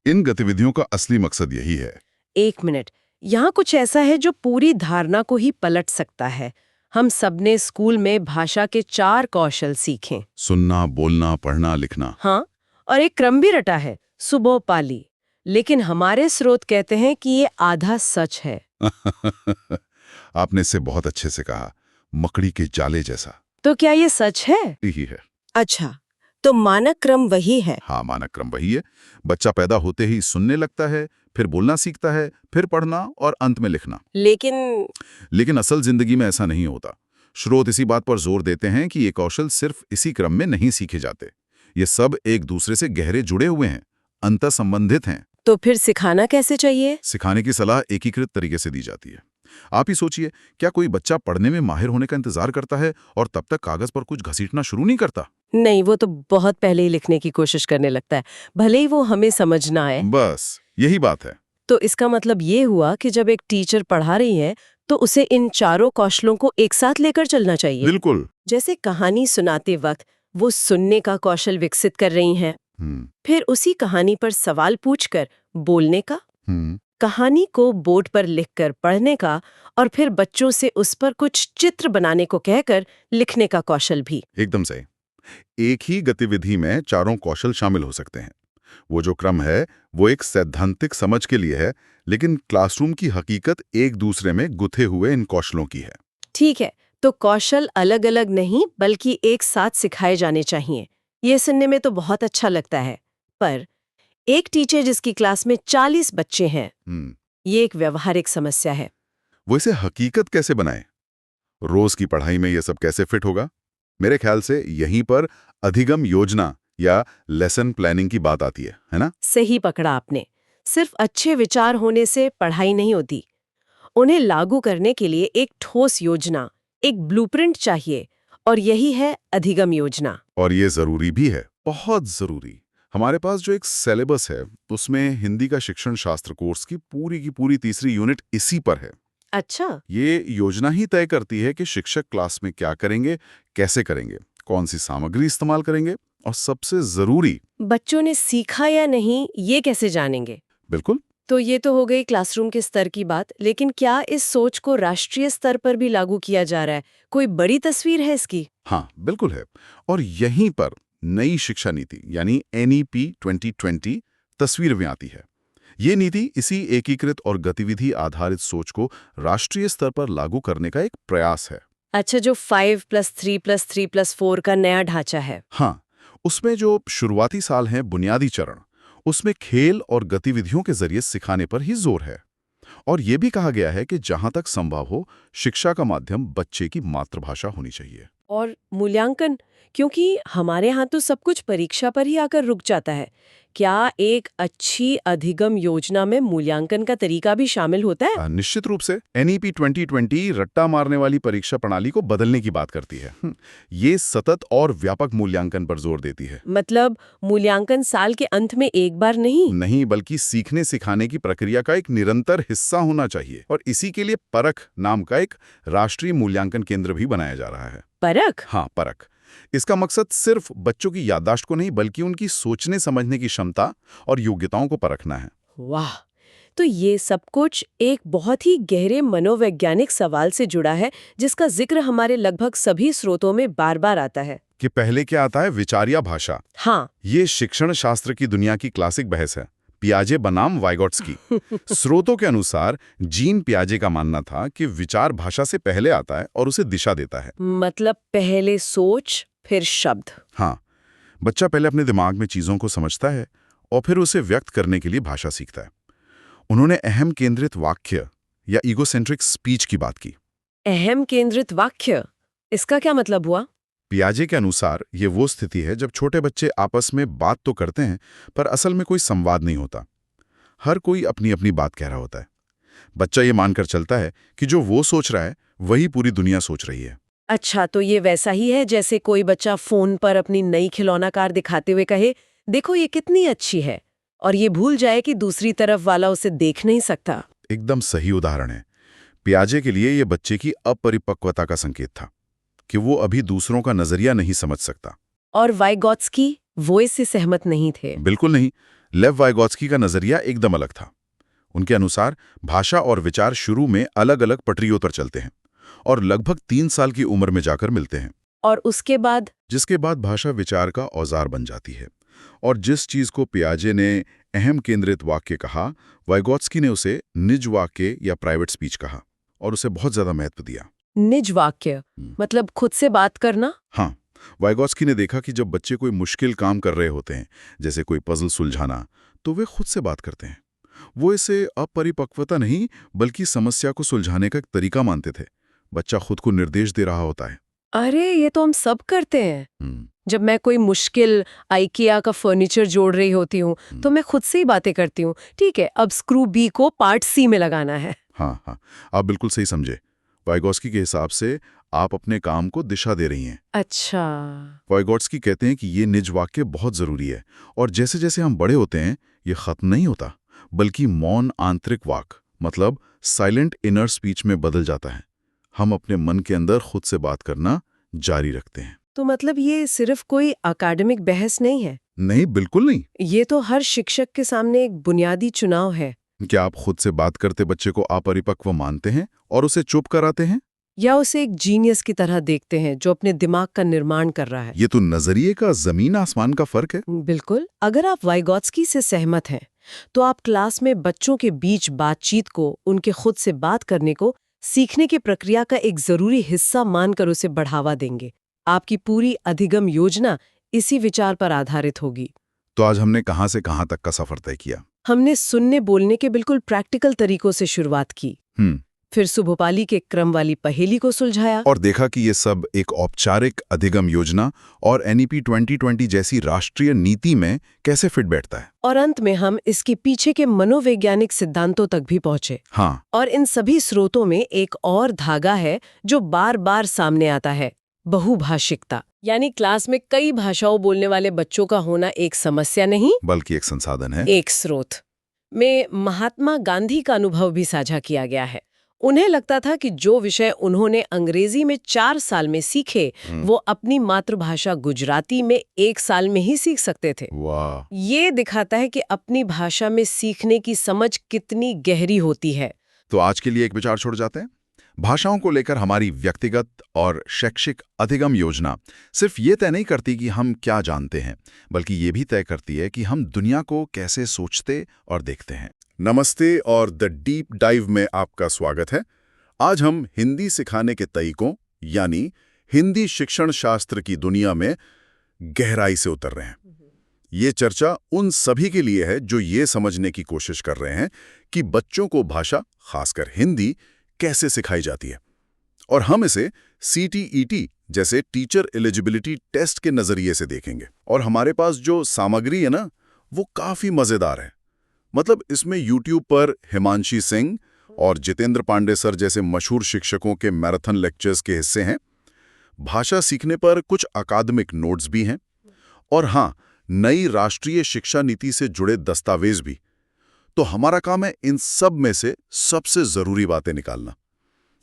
इन गतिविधियों का असली मकसद यही है। एक मिनट, यहाँ कुछ ऐसा है जो पूरी धारणा को ही पलट सकता है। हम सबने स्कूल में भाषा के 4 कौशल सीखे। सुनना, बोलना, पढ़ना, लिखना। हाँ, और एक क्रम भी रटा है, सुबह पाली। लेकिन हमारे स्रोत कहते हैं कि ये आधा सच है। आपने इसे बहुत अच्छे से कहा, मकड़ी के जाले जैसा। तो क्या ये सच है? यही है। अच्छा, तो मानक क्रम वही है। हाँ, मानक क्रम वही है। बच्चा पैदा होते ही सुनने लगता है, फिर बोलना सीखता है, फिर पढ़ना और अंत में लिखना। लेकिन असल जिंदगी में ऐसा नहीं होता। स्रोत इसी बात पर जोर देते हैं कि ये कौशल सिर्फ इसी क्रम में नहीं सीखे जाते। ये सब एक दूसरे से गहरे जुड़े हुए हैं, अंतर संबंधित हैं। तो फिर सिखाना कैसे चाहिए? सिखाने की सलाह एकीकृत तरीके से दी जाती है। आप ही सोचिए, क्या कोई बच्चा पढ़ने में माहिर होने का इंतजार करता है और तब तक कागज पर कुछ घसीटना शुरू नहीं करता? नहीं, वो तो बहुत पहले ही लिखने की कोशिश करने लगता है, भले ही वो हमें समझ ना आए। बस यही बात है। तो इसका मतलब ये हुआ कि जब एक टीचर पढ़ा रही है तो उसे इन चारों कौशलों को एक साथ लेकर चलना चाहिए। बिल्कुल। जैसे कहानी सुनाते वक्त वो सुनने का कौशल विकसित कर रही हैं, फिर उसी कहानी पर सवाल पूछकर बोलने का, कहानी को बोर्ड पर लिखकर पढ़ने का, और फिर बच्चों से उस पर कुछ चित्र बनाने को कहकर लिखने का कौशल भी। एकदम सही। एक ही गतिविधि में चारों कौशल शामिल हो सकते हैं। वो जो क्रम है वो एक सैद्धांतिक समझ के लिए है, लेकिन क्लासरूम की हकीकत एक दूसरे में गुथे हुए इन कौशलों की है। ठीक है, तो कौशल अलग अलग नहीं बल्कि एक साथ सिखाए जाने चाहिए। ये सुनने में तो बहुत अच्छा लगता है, पर एक टीचर जिसकी क्लास में 40 बच्चे हैं, ये एक व्यवहारिक समस्या है। वो इसे हकीकत कैसे बनाए? रोज की पढ़ाई में ये सब कैसे फिट होगा? मेरे ख्याल से यहीं पर अधिगम योजना या लेसन प्लानिंग की बात आती है ना? सही पकड़ा आपने। सिर्फ अच्छे विचार होने से पढ़ाई नहीं होती। उन्हें लागू करने के लिए एक ठोस योजना, एक ब्लूप्रिंट चाहिए, और यही है अधिगम योजना। और ये जरूरी भी है, बहुत जरूरी। हमारे पास जो एक सिलेबस है उसमें हिंदी का शिक्षण शास्त्र कोर्स की पूरी तीसरी यूनिट इसी पर है। अच्छा, ये योजना ही तय करती है कि शिक्षक क्लास में क्या करेंगे, कैसे करेंगे, कौन सी सामग्री इस्तेमाल करेंगे, और सबसे जरूरी, बच्चों ने सीखा या नहीं ये कैसे जानेंगे? बिल्कुल। तो ये तो हो गई क्लासरूम के स्तर की बात, लेकिन क्या इस सोच को राष्ट्रीय स्तर पर भी लागू किया जा रहा है? कोई बड़ी तस्वीर है इसकी? हाँ, बिल्कुल है। और यहीं पर नई शिक्षा नीति यानी NEP 2020 तस्वीर में आती है। ये नीति इसी एकीकृत और गतिविधि आधारित सोच को राष्ट्रीय स्तर पर लागू करने का एक प्रयास है। अच्छा, जो 5+3+3+4 का नया ढांचा है। हाँ, उसमें जो शुरुआती साल हैं, बुनियादी चरण, उसमें खेल और गतिविधियों के जरिए सिखाने पर ही जोर है। और ये भी कहा गया है कि जहां तक संभव हो, शिक्षा का माध्यम बच्चे की मातृभाषा होनी चाहिए। और मूल्यांकन, क्योंकि हमारे यहाँ तो सब कुछ परीक्षा पर ही आकर रुक जाता है। क्या एक अच्छी अधिगम योजना में मूल्यांकन का तरीका भी शामिल होता है? निश्चित रूप से। NEP 2020 रट्टा मारने वाली परीक्षा प्रणाली को बदलने की बात करती है। ये सतत और व्यापक मूल्यांकन पर जोर देती है। मतलब मूल्यांकन साल के अंत में एक बार नहीं, बल्कि सीखने सिखाने की प्रक्रिया का एक निरंतर हिस्सा होना चाहिए। और इसी के लिए परख नाम का एक राष्ट्रीय मूल्यांकन केंद्र भी बनाया जा रहा है। परख? हाँ, परख। इसका मकसद सिर्फ बच्चों की याददाश्त को नहीं, बल्कि उनकी सोचने समझने की क्षमता और योग्यताओं को परखना है। वाह, तो ये सब कुछ एक बहुत ही गहरे मनोवैज्ञानिक सवाल से जुड़ा है, जिसका जिक्र हमारे लगभग सभी स्रोतों में बार बार आता है। कि पहले क्या आता है? विचारिया भाषा। हाँ, ये शिक्षण शास्त्र की दुनिया की क्लासिक बहस है, पियाजे बनाम वाइगोट्स्की। स्रोतों के अनुसार जीन पियाजे का मानना था कि विचार भाषा से पहले आता है और उसे दिशा देता है। मतलब पहले सोच फिर शब्द। हाँ, बच्चा पहले अपने दिमाग में चीजों को समझता है और फिर उसे व्यक्त करने के लिए भाषा सीखता है। उन्होंने अहम केंद्रित वाक्य या ईगोसेंट्रिक स्पीच की बात की। अहम केंद्रित वाक्य, इसका क्या मतलब हुआ? पियाजे के अनुसार ये वो स्थिति है जब छोटे बच्चे आपस में बात तो करते हैं पर असल में कोई संवाद नहीं होता। हर कोई अपनी अपनी बात कह रहा होता है। बच्चा ये मानकर चलता है कि जो वो सोच रहा है वही पूरी दुनिया सोच रही है। अच्छा, तो ये वैसा ही है जैसे कोई बच्चा फोन पर अपनी नई खिलौना कार दिखाते हुए कहे, देखो ये कितनी अच्छी है, और ये भूल जाए कि दूसरी तरफ वाला उसे देख नहीं सकता। एकदम सही उदाहरण है। पियाजे के लिए ये बच्चे की अपरिपक्वता का संकेत था कि वो अभी दूसरों का नजरिया नहीं समझ सकता। और वाइगॉत्स्की वो इससे सहमत नहीं थे। बिल्कुल नहीं। लेव वाइगॉत्स्की का नजरिया एकदम अलग था। उनके अनुसार भाषा और विचार शुरू में अलग अलग पटरियों पर चलते हैं और लगभग 3 साल की उम्र में जाकर मिलते हैं। और उसके बाद? जिसके बाद भाषा विचार का औजार बन जाती है। और जिस चीज को पियाजे ने अहम केंद्रित वाक्य कहा, वाइगॉत्स्की ने उसे निज वाक्य या प्राइवेट स्पीच कहा और उसे बहुत ज्यादा महत्व दिया। निज वाक्य मतलब खुद से बात करना? हाँ, वाइगॉत्स्की ने देखा कि जब बच्चे कोई मुश्किल काम कर रहे होते हैं, जैसे कोई पजल सुलझाना, तो वे खुद से बात करते हैं। वो इसे अपरिपक्वता नहीं बल्कि समस्या को सुलझाने का एक तरीका मानते थे। बच्चा खुद को निर्देश दे रहा होता है। अरे ये तो हम सब करते हैं। जब मैं कोई मुश्किल आइकिया का फर्नीचर जोड़ रही होती हूँ तो मैं खुद से ही बातें करती हूँ, ठीक है अब स्क्रू बी को पार्ट सी में लगाना है। हाँ, आप बिल्कुल सही समझे। वाइगॉत्स्की के हिसाब से आप अपने काम को दिशा दे रही हैं। अच्छा। वाइगॉत्स्की कहते हैं कि ये निज वाक्य बहुत जरूरी है और जैसे जैसे हम बड़े होते हैं ये खत्म नहीं होता बल्कि मौन आंतरिक वाक मतलब साइलेंट इनर स्पीच में बदल जाता है। हम अपने मन के अंदर खुद से बात करना जारी रखते हैं। तो मतलब ये सिर्फ कोई अकादमिक बहस नहीं है? नहीं, बिल्कुल नहीं। ये तो हर शिक्षक के सामने एक बुनियादी चुनाव है। क्या आप खुद से बात करते बच्चे को अपरिपक्व मानते हैं और उसे चुप कराते हैं, या उसे एक जीनियस की तरह देखते हैं जो अपने दिमाग का निर्माण कर रहा है? ये तो नजरिए का जमीन आसमान का फर्क है। बिल्कुल। अगर आप वाइगॉत्स्की से सहमत हैं तो आप क्लास में बच्चों के बीच बातचीत को, उनके खुद से बात करने को सीखने की प्रक्रिया का एक जरूरी हिस्सा मानकर उसे बढ़ावा देंगे। आपकी पूरी अधिगम योजना इसी विचार पर आधारित होगी। तो आज हमने कहां से कहां तक का सफर तय किया? हमने सुनने बोलने के बिल्कुल प्रैक्टिकल तरीकों से शुरुआत की, फिर सुभोपाली के क्रम वाली पहेली को सुलझाया और देखा कि ये सब एक औपचारिक अधिगम योजना और NEP 2020 जैसी राष्ट्रीय नीति में कैसे फिट बैठता है। और अंत में हम इसके पीछे के मनोवैज्ञानिक सिद्धांतों तक भी पहुंचे। हाँ, और इन सभी स्रोतों में एक और धागा है जो बार बार सामने आता है, बहुभाषिकता। यानी क्लास में कई भाषाओं बोलने वाले बच्चों का होना एक समस्या नहीं बल्कि एक संसाधन है, एक स्रोत। में महात्मा गांधी का अनुभव भी साझा किया गया है। उन्हें लगता था कि जो विषय उन्होंने अंग्रेजी में 4 साल में सीखे वो अपनी मातृभाषा गुजराती में 1 साल में ही सीख सकते थे। वाह। ये दिखाता है कि अपनी भाषा में सीखने की समझ कितनी गहरी होती है। तो आज के लिए एक विचार छोड़ जाते हैं। भाषाओं को लेकर हमारी व्यक्तिगत और शैक्षिक अधिगम योजना सिर्फ ये तय नहीं करती कि हम क्या जानते हैं, बल्कि ये भी तय करती है कि हम दुनिया को कैसे सोचते और देखते हैं। नमस्ते और द डीप डाइव में आपका स्वागत है। आज हम हिंदी सिखाने के तरीकों यानी हिंदी शिक्षण शास्त्र की दुनिया में गहराई से उतर रहे हैं। ये चर्चा उन सभी के लिए है जो ये समझने की कोशिश कर रहे हैं कि बच्चों को भाषा, खासकर हिंदी, कैसे सिखाई जाती है। और हम इसे CTET जैसे टीचर एलिजिबिलिटी टेस्ट के नजरिए से देखेंगे। और हमारे पास जो सामग्री है ना, वो काफी मजेदार है। मतलब इसमें YouTube पर हिमांशी सिंह और जितेंद्र पांडे सर जैसे मशहूर शिक्षकों के मैराथन लेक्चर्स के हिस्से हैं। भाषा सीखने पर कुछ अकादमिक नोट्स भी हैं और हाँ, नई राष्ट्रीय शिक्षा नीति से जुड़े दस्तावेज भी। तो हमारा काम है इन सब में से सबसे जरूरी बातें निकालना।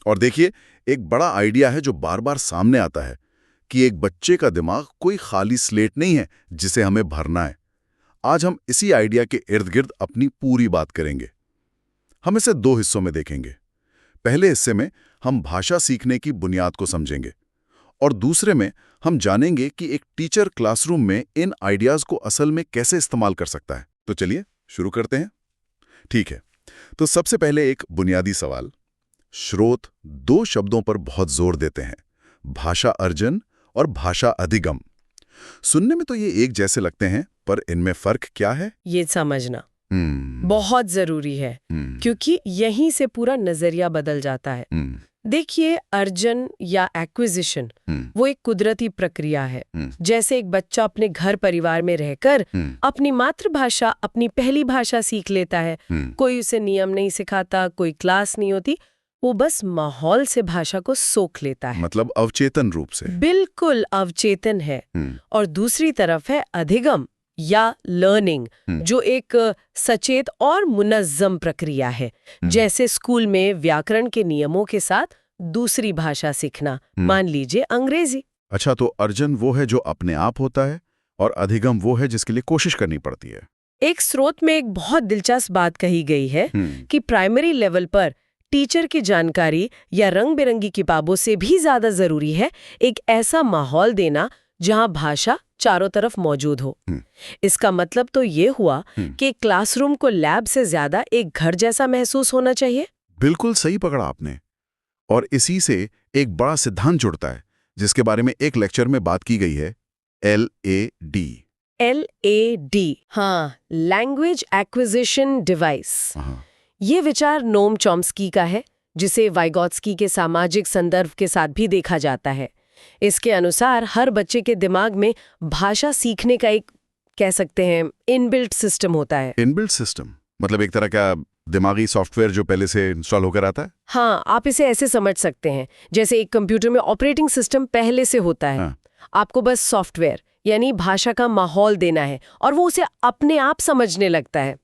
और देखिए, एक बड़ा आइडिया है जो बार बार सामने आता है कि एक बच्चे का दिमाग कोई खाली स्लेट नहीं है जिसे हमें भरना है। आज हम इसी आइडिया के इर्द गिर्द अपनी पूरी बात करेंगे। हम इसे 2 हिस्सों में देखेंगे। पहले हिस्से में हम भाषा सीखने की बुनियाद को समझेंगे और दूसरे में हम जानेंगे कि एक टीचर क्लासरूम में इन आइडियाज को असल में कैसे इस्तेमाल कर सकता है। तो चलिए शुरू करते हैं। ठीक है, तो सबसे पहले एक बुनियादी सवाल। स्रोत 2 शब्दों पर बहुत जोर देते हैं, भाषा अर्जन और भाषा अधिगम। सुनने में तो ये एक जैसे लगते हैं, पर इनमें फर्क क्या है ये समझना बहुत जरूरी है, क्योंकि यहीं से पूरा नजरिया बदल जाता है। देखिए, अर्जन या एक्विजिशन वो एक कुदरती प्रक्रिया है। जैसे एक बच्चा अपने घर परिवार में रहकर अपनी मातृभाषा, अपनी पहली भाषा सीख लेता है। कोई उसे नियम नहीं सिखाता, कोई क्लास नहीं होती, वो बस माहौल से भाषा को सोख लेता है। मतलब अवचेतन रूप से। बिल्कुल अवचेतन है। और दूसरी तरफ है अधिगम या लर्निंग, जो एक सचेत और मुनज़्ज़म प्रक्रिया है। जैसे स्कूल में व्याकरण के नियमों के साथ दूसरी भाषा सीखना, मान लीजिए अंग्रेजी। अच्छा, तो अर्जन वो है जो अपने आप होता है और अधिगम वो है जिसके लिए कोशिश करनी पड़ती है। एक स्रोत में एक बहुत दिलचस्प बात कही गई है कि प्राइमरी लेवल पर टीचर की जानकारी या रंग बिरंगी किताबों से भी ज्यादा जरूरी है एक ऐसा माहौल देना जहां भाषा चारों तरफ मौजूद हो। इसका मतलब तो ये हुआ कि क्लासरूम को लैब से ज्यादा एक घर जैसा महसूस होना चाहिए। बिल्कुल सही पकड़ा आपने। और इसी से एक बड़ा सिद्धांत जुड़ता है जिसके बारे में एक लेक्चर में बात की गई है, LAD। LAD, हाँ, लैंग्वेज एक्विजिशन डिवाइस। ये विचार नोम चॉम्स्की का है, जिसे वाइगोत्स्की के सामाजिक संदर्भ के साथ भी देखा जाता है। इसके अनुसार हर बच्चे के दिमाग में भाषा सीखने का एक, कह सकते हैं, इनबिल्ट सिस्टम होता है। इनबिल्ट सिस्टम मतलब एक तरह का दिमागी सॉफ्टवेयर जो पहले से इंस्टॉल होकर आता है। हाँ, आप इसे ऐसे समझ सकते हैं जैसे एक कंप्यूटर में ऑपरेटिंग सिस्टम पहले से होता है। आपको बस सॉफ्टवेयर यानी भाषा का माहौल देना है और वो उसे अपने आप समझने लगता है।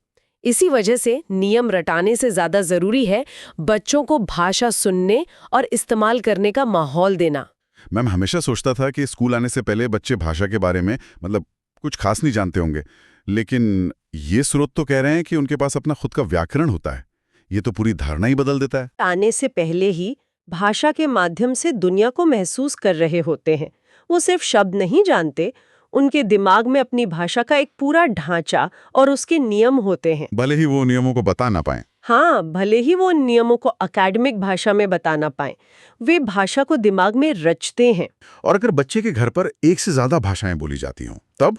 इसी वजह से नियम रटाने से ज्यादा जरूरी है बच्चों को भाषा सुनने और इस्तेमाल करने का माहौल देना। मैं हमेशा सोचता था कि स्कूल आने से पहले बच्चे भाषा के बारे में मतलब कुछ खास नहीं जानते होंगे, लेकिन ये स्रोत तो कह रहे हैं कि उनके पास अपना खुद का व्याकरण होता है। ये तो पूरी धारणा ही बदल देता है। आने से पहले ही भाषा के माध्यम से दुनिया को महसूस कर रहे होते हैं। वो सिर्फ शब्द नहीं जानते, उनके दिमाग में अपनी भाषा का एक पूरा ढांचा और उसके नियम होते हैं। भले ही वो नियमों को बता ना पाएं। हाँ, भले ही वो नियमों को अकेडमिक भाषा में बता ना पाएं, वे भाषा को दिमाग में रचते हैं। और अगर बच्चे के घर पर एक से ज्यादा भाषाएं बोली जाती हों, तब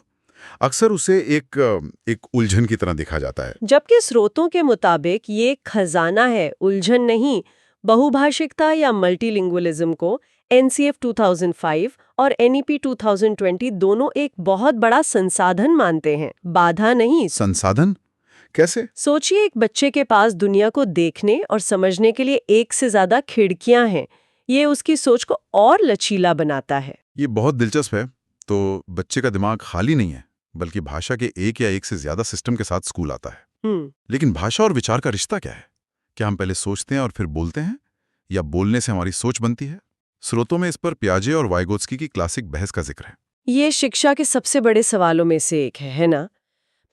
अक्सर उसे एक उलझन की तरह देखा जाता है। जबकि स्रोतों के मुताबिक ये खजाना है, उलझन नहीं। बहुभाषिकता या मल्टीलिंगुअलिज्म को NCF 2005 और NEP 2020 दोनों एक बहुत बड़ा संसाधन मानते हैं, बाधा नहीं। संसाधन कैसे? सोचिए, एक बच्चे के पास दुनिया को देखने और समझने के लिए एक से ज्यादा खिड़कियां हैं। ये उसकी सोच को और लचीला बनाता है। ये बहुत दिलचस्प है। तो बच्चे का दिमाग खाली नहीं है, बल्कि भाषा के एक या एक से ज्यादा सिस्टम के साथ स्कूल आता है। लेकिन भाषा और विचार का रिश्ता क्या है? क्या हम पहले सोचते हैं और फिर बोलते हैं, या बोलने से हमारी सोच बनती है? स्रोतों में इस पर पियाजे और वाइगोत्स्की की क्लासिक बहस का जिक्र है। ये शिक्षा के सबसे बड़े सवालों में से एक है ना?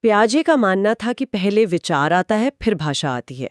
पियाजे का मानना था कि पहले विचार आता है, फिर भाषा आती है।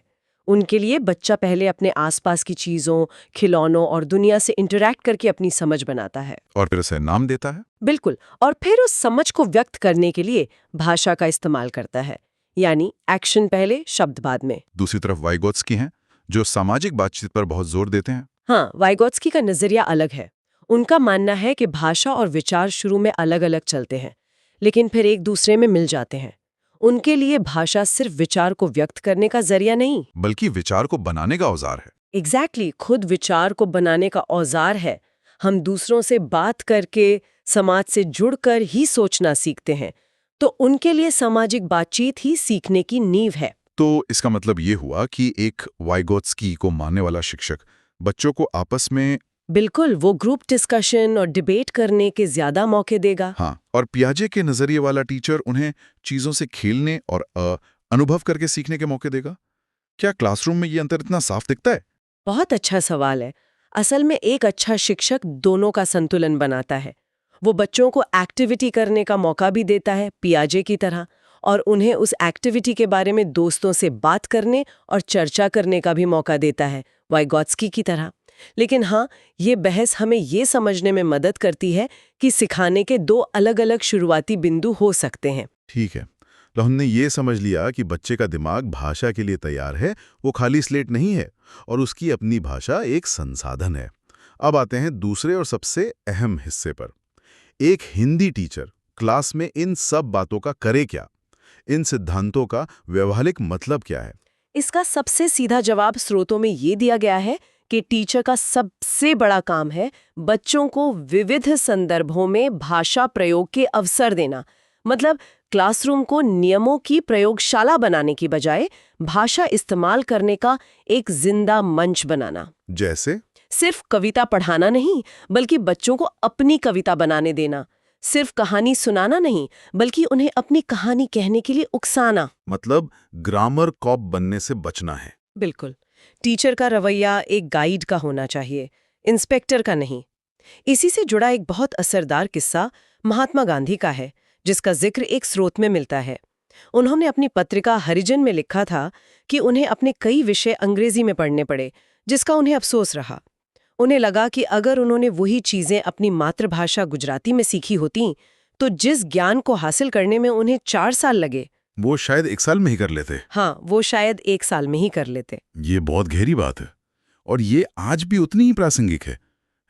उनके लिए बच्चा पहले अपने आसपास की चीजों, खिलौनों और दुनिया से इंटरैक्ट करके अपनी समझ बनाता है और फिर उसे नाम देता है। बिल्कुल, और फिर उस समझ को व्यक्त करने के लिए भाषा का इस्तेमाल करता है, यानी एक्शन पहले, शब्द बाद में। दूसरी तरफ वाइगोत्स्की हैं, जो सामाजिक बातचीत पर बहुत जोर देते हैं। हाँ, वाइगोत्स्की का नजरिया अलग है। उनका मानना है कि भाषा और विचार शुरू में अलग अलग चलते हैं, लेकिन फिर एक दूसरे में मिल जाते हैं। उनके लिए भाषा सिर्फ विचार को व्यक्त करने का जरिया नहीं, बल्कि विचार को बनाने का औजार है। एग्जैक्टली, खुद विचार को बनाने का औजार है। हम दूसरों से बात करके, समाज से जुड़कर ही सोचना सीखते हैं, तो उनके लिए सामाजिक बातचीत ही सीखने की नींव है। तो इसका मतलब ये हुआ कि एक वाइगोत्स्की को मानने वाला शिक्षक बच्चों को आपस में, बिल्कुल, वो ग्रुप डिस्कशन और डिबेट करने के ज्यादा मौके देगा। हाँ, और पियाजे के नजरिए वाला टीचर उन्हें चीजों से खेलने और अनुभव करके सीखने के मौके देगा। क्या क्लासरूम में ये अंतर इतना साफ दिखता है? बहुत अच्छा सवाल है। असल में एक अच्छा शिक्षक दोनों का संतुलन बनाता है। वो बच्चों को एक्टिविटी करने का मौका भी देता है, पियाजे की तरह, और उन्हें उस एक्टिविटी के बारे में दोस्तों से बात करने और चर्चा करने का भी मौका देता है, वाइगोत्स्की की तरह। लेकिन हाँ, ये बहस हमें ये समझने में मदद करती है कि सिखाने के दो अलग अलग शुरुआती बिंदु हो सकते हैं। ठीक है, तो हमने ये समझ लिया कि बच्चे का दिमाग भाषा के लिए तैयार है, वो खाली स्लेट नहीं है, और उसकी अपनी भाषा एक संसाधन है। अब आते हैं दूसरे और सबसे अहम हिस्से पर। एक हिंदी टीचर क्लास में इन सब बातों का करे क्या? इन सिद्धांतों का व्यवहारिक मतलब क्या है? इसका सबसे सीधा जवाब स्रोतों में ये दिया गया है कि टीचर का सबसे बड़ा काम है बच्चों को विविध संदर्भों में भाषा प्रयोग के अवसर देना। मतलब क्लासरूम को नियमों की प्रयोगशाला बनाने की बजाय भाषा इस्तेमाल करने का एक जिंदा मंच बनाना। जैसे सिर्फ कविता पढ़ाना नहीं, बल्कि बच्चों को अपनी कविता बनाने देना। सिर्फ कहानी सुनाना नहीं, बल्कि उन्हें अपनी कहानी कहने के लिए उकसाना। मतलब ग्रामर कॉप बनने से बचना है। बिल्कुल। टीचर का रवैया एक गाइड का होना चाहिए, इंस्पेक्टर का नहीं। इसी से जुड़ा एक बहुत असरदार किस्सा महात्मा गांधी का है, जिसका जिक्र एक स्रोत में मिलता है। उन्होंने अपनी पत्रिका हरिजन में लिखा था कि उन्हें अपने कई विषय अंग्रेजी में पढ़ने पड़े, जिसका उन्हें अफसोस रहा। उन्हें लगा कि अगर उन्होंने वही चीजें अपनी मातृभाषा गुजराती में सीखी होती, तो जिस ज्ञान को हासिल करने में उन्हें 4 साल लगे, वो शायद 1 साल में ही कर लेते। हाँ, वो शायद 1 साल में ही कर लेते। ये बहुत गहरी बात है, और ये आज भी उतनी ही प्रासंगिक है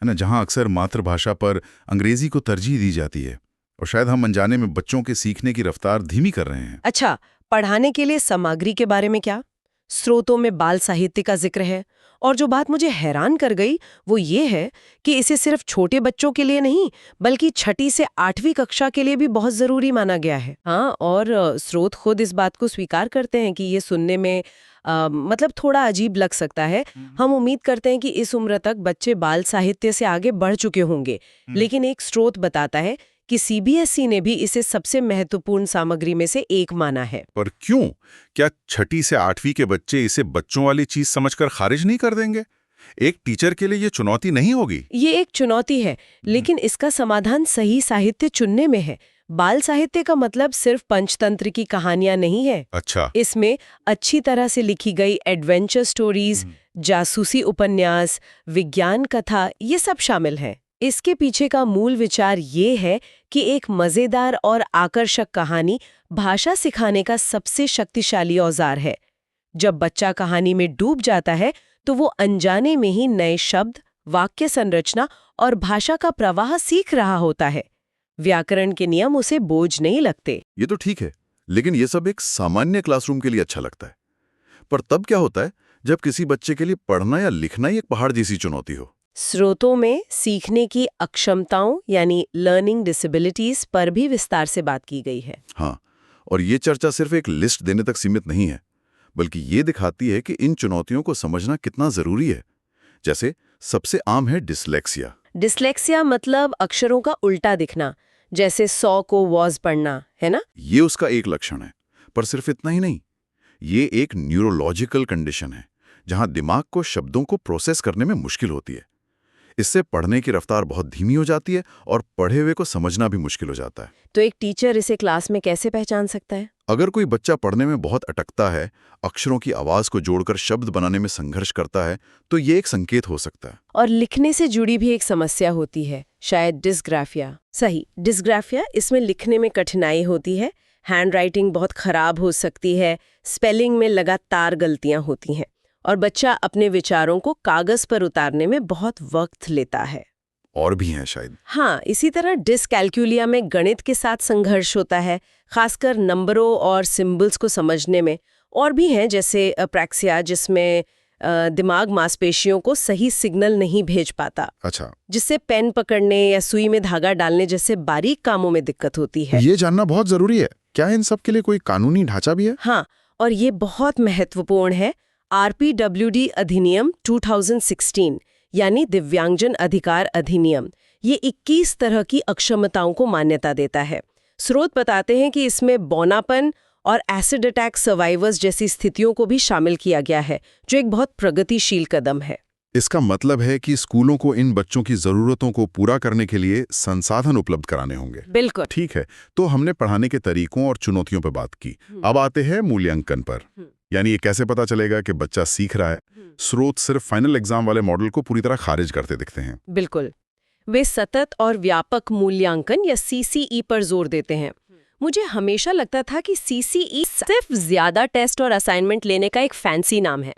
ना, जहां अक्सर मातृभाषा पर अंग्रेजी को तरजीह दी जाती है, और शायद हम अनजाने में बच्चों के सीखने की रफ्तार धीमी कर रहे हैं। अच्छा, पढ़ाने के लिए सामग्री के बारे में क्या? स्रोतों में बाल साहित्य का जिक्र है, और जो बात मुझे हैरान कर गई वो ये है कि इसे सिर्फ छोटे बच्चों के लिए नहीं, बल्कि 6ठी से 8वीं कक्षा के लिए भी बहुत जरूरी माना गया है। हाँ, और स्रोत खुद इस बात को स्वीकार करते हैं कि ये सुनने में मतलब थोड़ा अजीब लग सकता है। हम उम्मीद करते हैं कि इस उम्र तक बच्चे बाल साहित्य से आगे बढ़ चुके होंगे, लेकिन एक स्रोत बताता है कि सीबीएसई ने भी इसे सबसे महत्वपूर्ण सामग्री में से एक माना है। पर क्यों? क्या 6ठी से 8वीं के बच्चे इसे बच्चों वाली चीज समझकर खारिज नहीं कर देंगे? एक टीचर के लिए ये चुनौती नहीं होगी? ये एक चुनौती है, लेकिन इसका समाधान सही साहित्य चुनने में है। बाल साहित्य का मतलब सिर्फ पंचतंत्र की कहानियां नहीं है। अच्छा। इसमें अच्छी तरह से लिखी गई एडवेंचर स्टोरीज, जासूसी उपन्यास, विज्ञान कथा, ये सब शामिल हैं। इसके पीछे का मूल विचार ये है कि एक मजेदार और आकर्षक कहानी भाषा सिखाने का सबसे शक्तिशाली औजार है। जब बच्चा कहानी में डूब जाता है, तो वो अनजाने में ही नए शब्द, वाक्य संरचना और भाषा का प्रवाह सीख रहा होता है। व्याकरण के नियम उसे बोझ नहीं लगते। ये तो ठीक है, लेकिन ये सब एक सामान्य क्लासरूम के लिए अच्छा लगता है। पर तब क्या होता है जब किसी बच्चे के लिए पढ़ना या लिखना ही एक पहाड़ जैसी चुनौती हो? स्रोतों में सीखने की अक्षमताओं यानी लर्निंग डिसेबिलिटीज पर भी विस्तार से बात की गई है। हाँ, और ये चर्चा सिर्फ एक लिस्ट देने तक सीमित नहीं है, बल्कि ये दिखाती है कि इन चुनौतियों को समझना कितना जरूरी है। जैसे सबसे आम है डिसलेक्सिया। डिसलेक्सिया मतलब अक्षरों का उल्टा दिखना, जैसे 100 को वॉज पढ़ना, है ना? ये उसका एक लक्षण है, पर सिर्फ इतना ही नहीं, ये एक न्यूरोलॉजिकल कंडीशन है जहां दिमाग को शब्दों को प्रोसेस करने में मुश्किल होती है। इससे पढ़ने की रफ्तार बहुत धीमी हो जाती है और पढ़े हुए को समझना भी मुश्किल हो जाता है। तो एक टीचर इसे क्लास में कैसे पहचान सकता है? अगर कोई बच्चा पढ़ने में बहुत अटकता है, अक्षरों की आवाज को जोड़कर शब्द बनाने में संघर्ष करता है, तो ये एक संकेत हो सकता है। और लिखने से जुड़ी भी एक समस्या होती है, शायद डिस्ग्राफिया। सही, डिस्ग्राफिया। इसमें लिखने में कठिनाई होती है, हैंडराइटिंग बहुत खराब हो सकती है, स्पेलिंग में लगातार गलतियां होती हैं, और बच्चा अपने विचारों को कागज पर उतारने में बहुत वक्त लेता है। और भी हैं शायद। हाँ, इसी तरह डिसकैल्कुलिया में गणित के साथ संघर्ष होता है, खासकर नंबरों और सिंबल्स को समझने में। और भी हैं जैसे अप्रैक्सिया, जिसमें दिमाग मांसपेशियों को सही सिग्नल नहीं भेज पाता। अच्छा। जिससे पेन पकड़ने या सुई में धागा डालने जैसे बारीक कामों में दिक्कत होती है। ये जानना बहुत जरूरी है। क्या इन सब के लिए कोई कानूनी ढांचा भी है? हाँ, और ये बहुत महत्वपूर्ण है। RPWD अधिनियम 2016 यानी दिव्यांगजन अधिकार अधिनियम, ये 21 तरह की अक्षमताओं को मान्यता देता है। स्रोत बताते हैं कि इसमें बौनापन और एसिड अटैक सर्वाइवर्स जैसी स्थितियों को भी शामिल किया गया है, जो एक बहुत प्रगतिशील कदम है। इसका मतलब है कि स्कूलों को इन बच्चों की जरूरतों को पूरा करने के लिए संसाधन उपलब्ध कराने होंगे। बिल्कुल। ठीक है, तो हमने पढ़ाने के तरीकों और चुनौतियों पर बात की। अब आते हैं मूल्यांकन पर। यानी ये कैसे पता चलेगा कि बच्चा सीख रहा है? स्रोत सिर्फ फाइनल एग्जाम वाले मॉडल को पूरी तरह खारिज करते दिखते हैं। बिल्कुल, वे सतत और व्यापक मूल्यांकन या CCE पर जोर देते हैं। मुझे हमेशा लगता था कि CCE सिर्फ ज्यादा टेस्ट और असाइनमेंट लेने का एक फैंसी नाम है,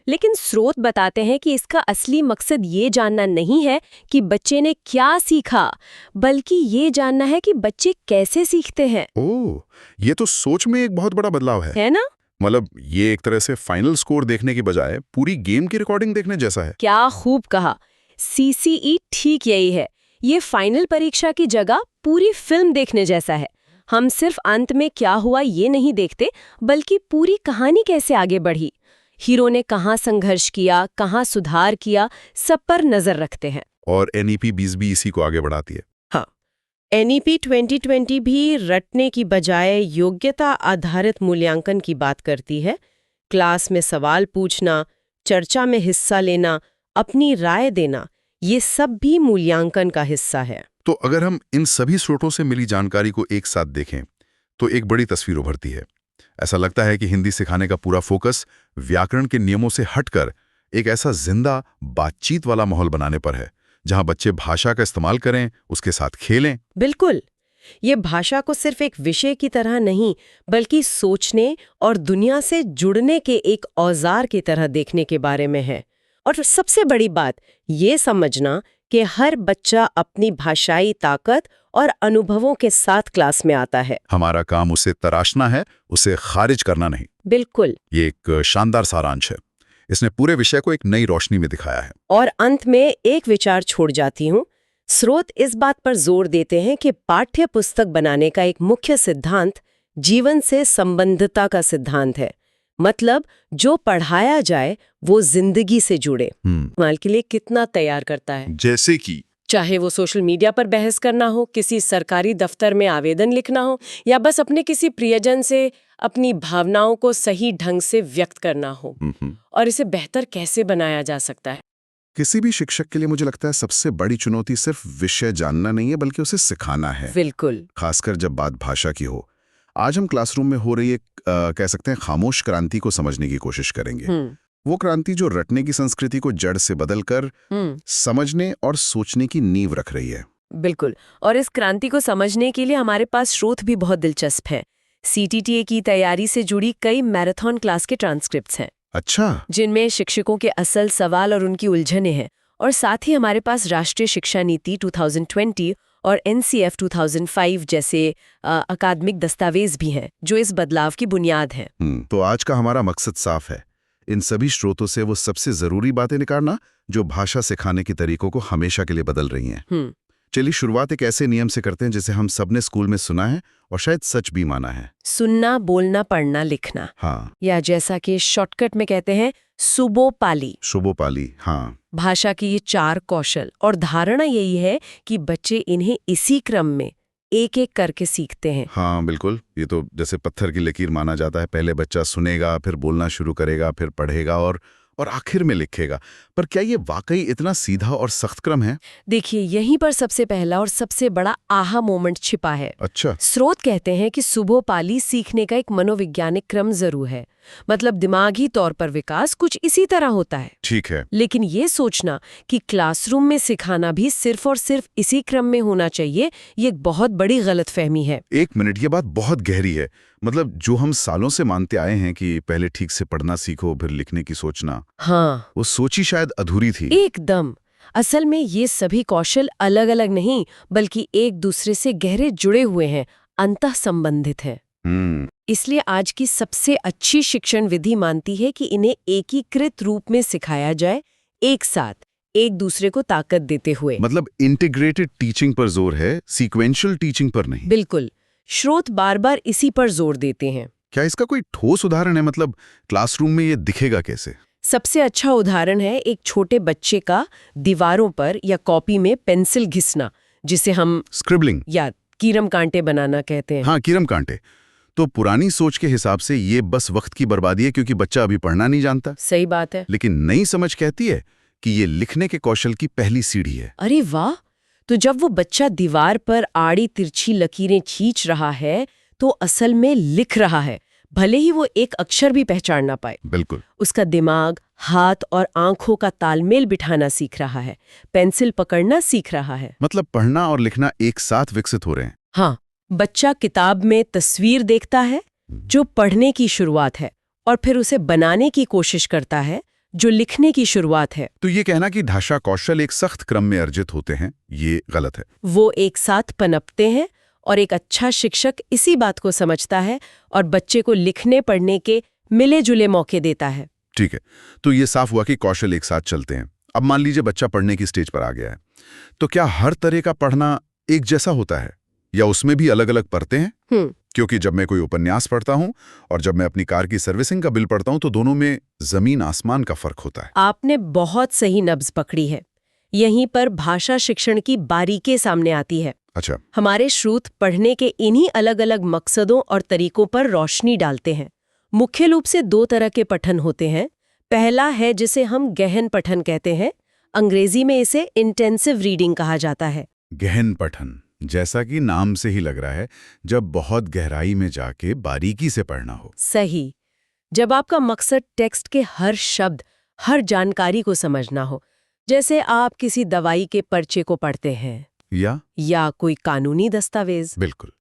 लेकिन स्रोत बताते हैं कि इसका असली मकसद ये जानना नहीं है कि बच्चे ने क्या सीखा, बल्कि ये जानना है कि बच्चे कैसे सीखते हैं। ओह, ये तो सोच में एक बहुत बड़ा बदलाव है ना? मतलब ये एक तरह से फाइनल स्कोर देखने की बजाय पूरी गेम की रिकॉर्डिंग देखने जैसा है। क्या खूब कहा। CCE ठीक यही है। ये फाइनल परीक्षा की जगह पूरी फिल्म देखने जैसा है। हम सिर्फ अंत में क्या हुआ ये नहीं देखते, बल्कि पूरी कहानी कैसे आगे बढ़ी, हीरो ने कहाँ संघर्ष किया, कहाँ सुधार किया, सब पर नजर रखते हैं। और NEP 20 भी इसी को आगे बढ़ाती है। हाँ, NEP 2020 भी रटने की बजाय योग्यता आधारित मूल्यांकन की बात करती है। क्लास में सवाल पूछना, चर्चा में हिस्सा लेना, अपनी राय देना, ये सब भी मूल्यांकन का हिस्सा है। तो अगर हम इन सभी स्रोतों से मिली जानकारी को एक साथ देखें तो एक बड़ी तस्वीर उभरती है। ऐसा लगता है कि हिंदी सिखाने का पूरा फोकस व्याकरण के नियमों से हटकर एक ऐसा जिंदा बातचीत वाला माहौल बनाने पर है, जहां बच्चे भाषा का इस्तेमाल करें, उसके साथ खेलें। बिल्कुल, ये भाषा को सिर्फ एक विषय की तरह नहीं, बल्कि सोचने और दुनिया से जुड़ने के एक औजार की तरह देखने के बारे में है। और सबसे बड़ी बात ये समझना कि हर बच्चा अपनी भाषाई ताकत और अनुभवों के साथ क्लास में आता है। हमारा काम उसे तराशना है, उसे खारिज करना नहीं। बिल्कुल। ये एक शानदार सारांश है। इसने पूरे विषय को एक नई रोशनी में दिखाया है। और अंत में एक विचार छोड़ जाती हूँ। स्रोत इस बात पर जोर देते हैं कि पाठ्य पुस्तक बनाने का एक मुख्य सिद्धांत जीवन से संबंधितता का सिद्धांत है। मतलब जो पढ़ाया जाए वो जिंदगी से जुड़े। इस्तेमाल के लिए कितना तैयार करता है। जैसे कि चाहे वो सोशल मीडिया पर बहस करना हो, किसी सरकारी दफ्तर में आवेदन लिखना हो, या बस अपने किसी प्रियजन से अपनी भावनाओं को सही ढंग से व्यक्त करना हो। और इसे बेहतर कैसे बनाया जा सकता है। किसी भी शिक्षक के लिए मुझे लगता है सबसे बड़ी चुनौती सिर्फ विषय जानना नहीं है, बल्कि उसे सिखाना है। बिल्कुल। खासकर जब बात भाषा की हो। आज हम क्लासरूम में हो रही एक कह सकते हैं खामोश क्रांति को समझने की कोशिश करेंगे। वो क्रांति जो रटने की संस्कृति को जड़ से बदलकर समझने और सोचने की नींव रख रही है। बिल्कुल। और इस क्रांति को समझने के लिए हमारे पास स्रोत भी बहुत दिलचस्प है। CTTA की तैयारी से जुड़ी कई मैराथन क्लास के ट्रांसक्रिप्ट्स हैं। अच्छा। जिनमें शिक्षकों के असल सवाल और उनकी उलझनें हैं। और साथ ही हमारे पास राष्ट्रीय शिक्षा नीति 2020 और NCF 2005 जैसे अकादमिक दस्तावेज भी हैं, जो इस बदलाव की बुनियाद हैं। तो आज का हमारा मकसद साफ है, इन सभी स्रोतों से वो सबसे जरूरी बातें निकालना जो भाषा सिखाने के तरीकों को हमेशा के लिए बदल रही हैं। चलिए शुरुआत एक ऐसे नियम से करते हैं जिसे हम सबने स्कूल में सुना है और शायद सच भी माना है। सुनना, बोलना, पढ़ना, लिखना। हाँ। या जैसा कि शॉर्टकट में कहते हैं सुबोपाली। शुभोपाली। हाँ। भाषा की ये 4 कौशल और धारणा यही है कि बच्चे इन्हें इसी क्रम में एक एक करके सीखते हैं। हाँ बिल्कुल, ये तो जैसे पत्थर की लकीर माना जाता है। पहले बच्चा सुनेगा, फिर बोलना शुरू करेगा, फिर पढ़ेगा और आखिर में लिखेगा। पर क्या ये वाकई इतना सीधा और सख्त क्रम है? देखिए, यहीं पर सबसे पहला और सबसे बड़ा आहा मोमेंट छिपा है। अच्छा। स्रोत कहते हैं कि सुबोपाली सीखने का एक मनोवैज्ञानिक क्रम जरूर है। मतलब दिमागी तौर पर विकास कुछ इसी तरह होता है। ठीक है। लेकिन ये सोचना कि क्लासरूम में सिखाना भी सिर्फ और सिर्फ इसी क्रम में होना चाहिए, ये एक बहुत बड़ी गलतफहमी है। 1 मिनट, ये बात बहुत गहरी है। मतलब जो हम सालों से मानते आए हैं कि पहले ठीक से पढ़ना सीखो, फिर लिखने की सोचना, हाँ, वो सोची शायद अधूरी थी। एकदम। असल में ये सभी कौशल अलग अलग नहीं, बल्कि एक दूसरे से गहरे जुड़े हुए हैं, अंतः संबंधित हैं। इसलिए आज की सबसे अच्छी शिक्षण विधि मानती है कि इन्हें एकीकृत रूप में सिखाया जाए, एक साथ, एक दूसरे को ताकत देते हुए। मतलब इंटीग्रेटेड टीचिंग पर जोर है, सीक्वेंशियल टीचिंग पर नहीं। बिल्कुल। स्रोत बार बार इसी पर जोर देते हैं। क्या इसका कोई ठोस उदाहरण है? मतलब क्लासरूम में ये दिखेगा कैसे? सबसे अच्छा उदाहरण है एक छोटे बच्चे का दीवारों पर या कॉपी में पेंसिल घिसना, जिसे हम स्क्रिबलिंग या कीरम कांटे बनाना कहते हैं। हाँ, कीरम कांटे। तो पुरानी सोच के हिसाब से ये बस वक्त की बर्बादी है, क्योंकि बच्चा अभी पढ़ना नहीं जानता। सही बात है। लेकिन नई समझ कहती है कि ये लिखने के कौशल की पहली सीढ़ी है। अरे वाह! तो जब वो बच्चा दीवार पर आड़ी तिरछी लकीरें खींच रहा है, तो असल में लिख रहा है, भले ही वो एक अक्षर भी पहचान ना पाए। बिल्कुल। उसका दिमाग, हाथ और आंखों का तालमेल बिठाना सीख रहा है, पेंसिल पकड़ना सीख रहा है। मतलब पढ़ना और लिखना एक साथ विकसित हो रहे हैं। हाँ, बच्चा किताब में तस्वीर देखता है, जो पढ़ने की शुरुआत है, और फिर उसे बनाने की कोशिश करता है, जो लिखने की शुरुआत है। तो ये कहना कि भाषा कौशल एक सख्त क्रम में अर्जित होते हैं, ये गलत है। वो एक साथ पनपते हैं, और एक अच्छा शिक्षक इसी बात को समझता है और बच्चे को लिखने पढ़ने के मिले जुले मौके देता है। ठीक है, तो ये साफ हुआ कि कौशल एक साथ चलते हैं। अब मान लीजिए बच्चा पढ़ने की स्टेज पर आ गया है, तो क्या हर तरह का पढ़ना एक जैसा होता है या उसमें भी अलग अलग परतें हैं? क्योंकि जब मैं कोई उपन्यास पढ़ता हूं और जब मैं अपनी कार की सर्विसिंग का बिल पढ़ता हूं तो दोनों में जमीन आसमान का फर्क होता है। आपने बहुत सही नब्ज पकड़ी है। यहीं पर भाषा शिक्षण की बारीकी सामने आती है। अच्छा, हमारे श्रोत पढ़ने के इन्हीं अलग अलग मकसदों और तरीकों पर रोशनी डालते हैं। मुख्य रूप से 2 तरह के पठन होते हैं। पहला है जिसे हम गहन पठन कहते हैं। अंग्रेजी में इसे इंटेंसिव रीडिंग कहा जाता है। गहन पठन, जैसा कि नाम से ही लग रहा है, जब बहुत गहराई में जाके बारीकी से पढ़ना हो। सही। जब आपका मकसद टेक्स्ट के हर शब्द, हर जानकारी को समझना हो, जैसे आप किसी दवाई के पर्चे को पढ़ते हैं या कोई कानूनी दस्तावेज। बिल्कुल।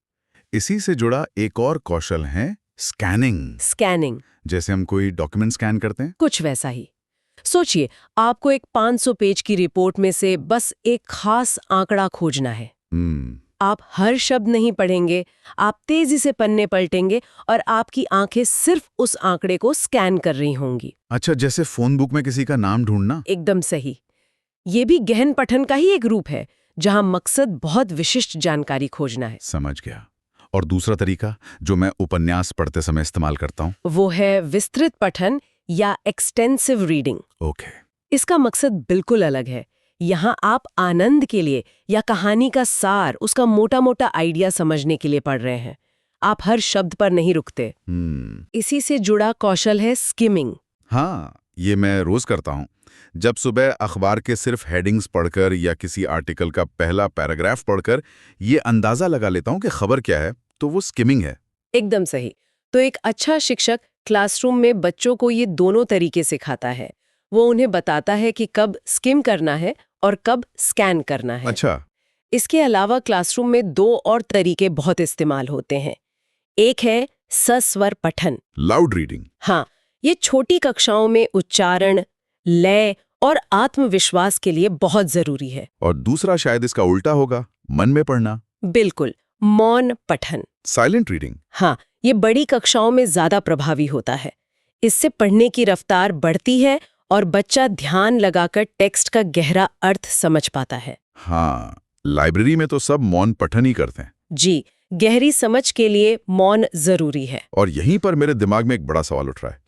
इसी से जुड़ा एक और कौशल है स्कैनिंग। जैसे हम कोई डॉक्यूमेंट स्कैन करते हैं, कुछ वैसा ही। सोचिए, आपको एक 500 पेज की रिपोर्ट में से बस एक खास आंकड़ा खोजना है। आप हर शब्द नहीं पढ़ेंगे, आप तेजी से पन्ने पलटेंगे और आपकी आंखें सिर्फ उस आंकड़े को स्कैन कर रही होंगी। अच्छा, जैसे फोन बुक में किसी का नाम ढूंढना। एकदम सही। ये भी गहन पठन का ही एक रूप है, जहां मकसद बहुत विशिष्ट जानकारी खोजना है। समझ गया। और दूसरा तरीका जो मैं उपन्यास पढ़ते समय इस्तेमाल करता हूँ, वो है विस्तृत पठन या एक्सटेंसिव रीडिंग। ओके। इसका मकसद बिल्कुल अलग है। यहाँ आप आनंद के लिए या कहानी का सार, उसका मोटा मोटा आइडिया समझने के लिए पढ़ रहे हैं। आप हर शब्द पर नहीं रुकते। इसी से जुड़ा कौशल है स्किमिंग। हाँ, ये मैं रोज करता हूँ। जब सुबह अखबार के सिर्फ हेडिंग्स पढ़कर या किसी आर्टिकल का पहला पैराग्राफ पढ़कर ये अंदाजा लगा लेता हूँ कि खबर क्या है, तो वो स्किमिंग है। एकदम सही। तो एक अच्छा शिक्षक क्लासरूम में बच्चों को ये दोनों तरीके सिखाता है। वो उन्हें बताता है कि कब स्किम करना है और कब स्कैन करना है। अच्छा। इसके अलावा क्लासरूम में 2 और तरीके बहुत इस्तेमाल होते हैं। एक है सस्वर पठन, लाउड रीडिंग। हाँ, ये छोटी कक्षाओं में उच्चारण, लय और आत्मविश्वास के लिए बहुत जरूरी है। और दूसरा शायद इसका उल्टा होगा, मन में पढ़ना। बिल्कुल, मौन पठन, साइलेंट रीडिंग। हाँ, ये बड़ी कक्षाओं में ज्यादा प्रभावी होता है। इससे पढ़ने की रफ्तार बढ़ती है और बच्चा ध्यान लगाकर टेक्स्ट का गहरा अर्थ समझ पाता है। हाँ, लाइब्रेरी में तो सब मौन पठन ही करते हैं। जी, गहरी समझ के लिए मौन जरूरी है। और यहीं पर मेरे दिमाग में एक बड़ा सवाल उठ रहा है।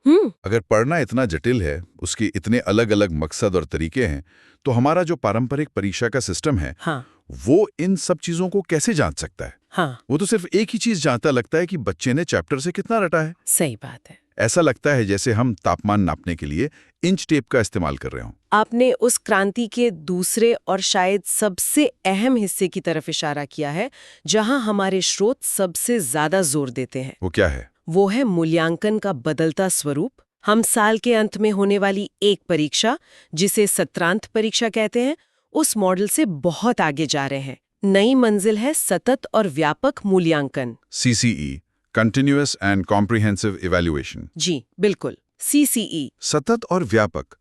अगर पढ़ना इतना जटिल है, उसके इतने अलग अलग मकसद और तरीके हैं, तो हमारा जो पारंपरिक परीक्षा का सिस्टम है, हाँ, वो इन सब चीजों को कैसे जांच सकता है? हाँ, वो तो सिर्फ एक ही चीज जानता लगता है कि बच्चे ने चैप्टर से कितना रटा है। सही बात है। ऐसा लगता है जैसे हम तापमान नापने के लिए इंच टेप का इस्तेमाल कर रहे हों। आपने उस क्रांति के दूसरे और शायद सबसे अहम हिस्से की तरफ इशारा किया है, जहां हमारे स्रोत सबसे ज्यादा जोर देते हैं। वो क्या है? वो है मूल्यांकन का बदलता स्वरूप। हम साल के अंत में होने वाली एक परीक्षा, जिसे सत्रांत परीक्षा कहते हैं, उस मॉडल से बहुत आगे जा रहे हैं। नई मंजिल है सतत और व्यापक मूल्यांकन, CCE, continuous and comprehensive evaluation. जी बिल्कुल, CCE। सतत और व्यापक,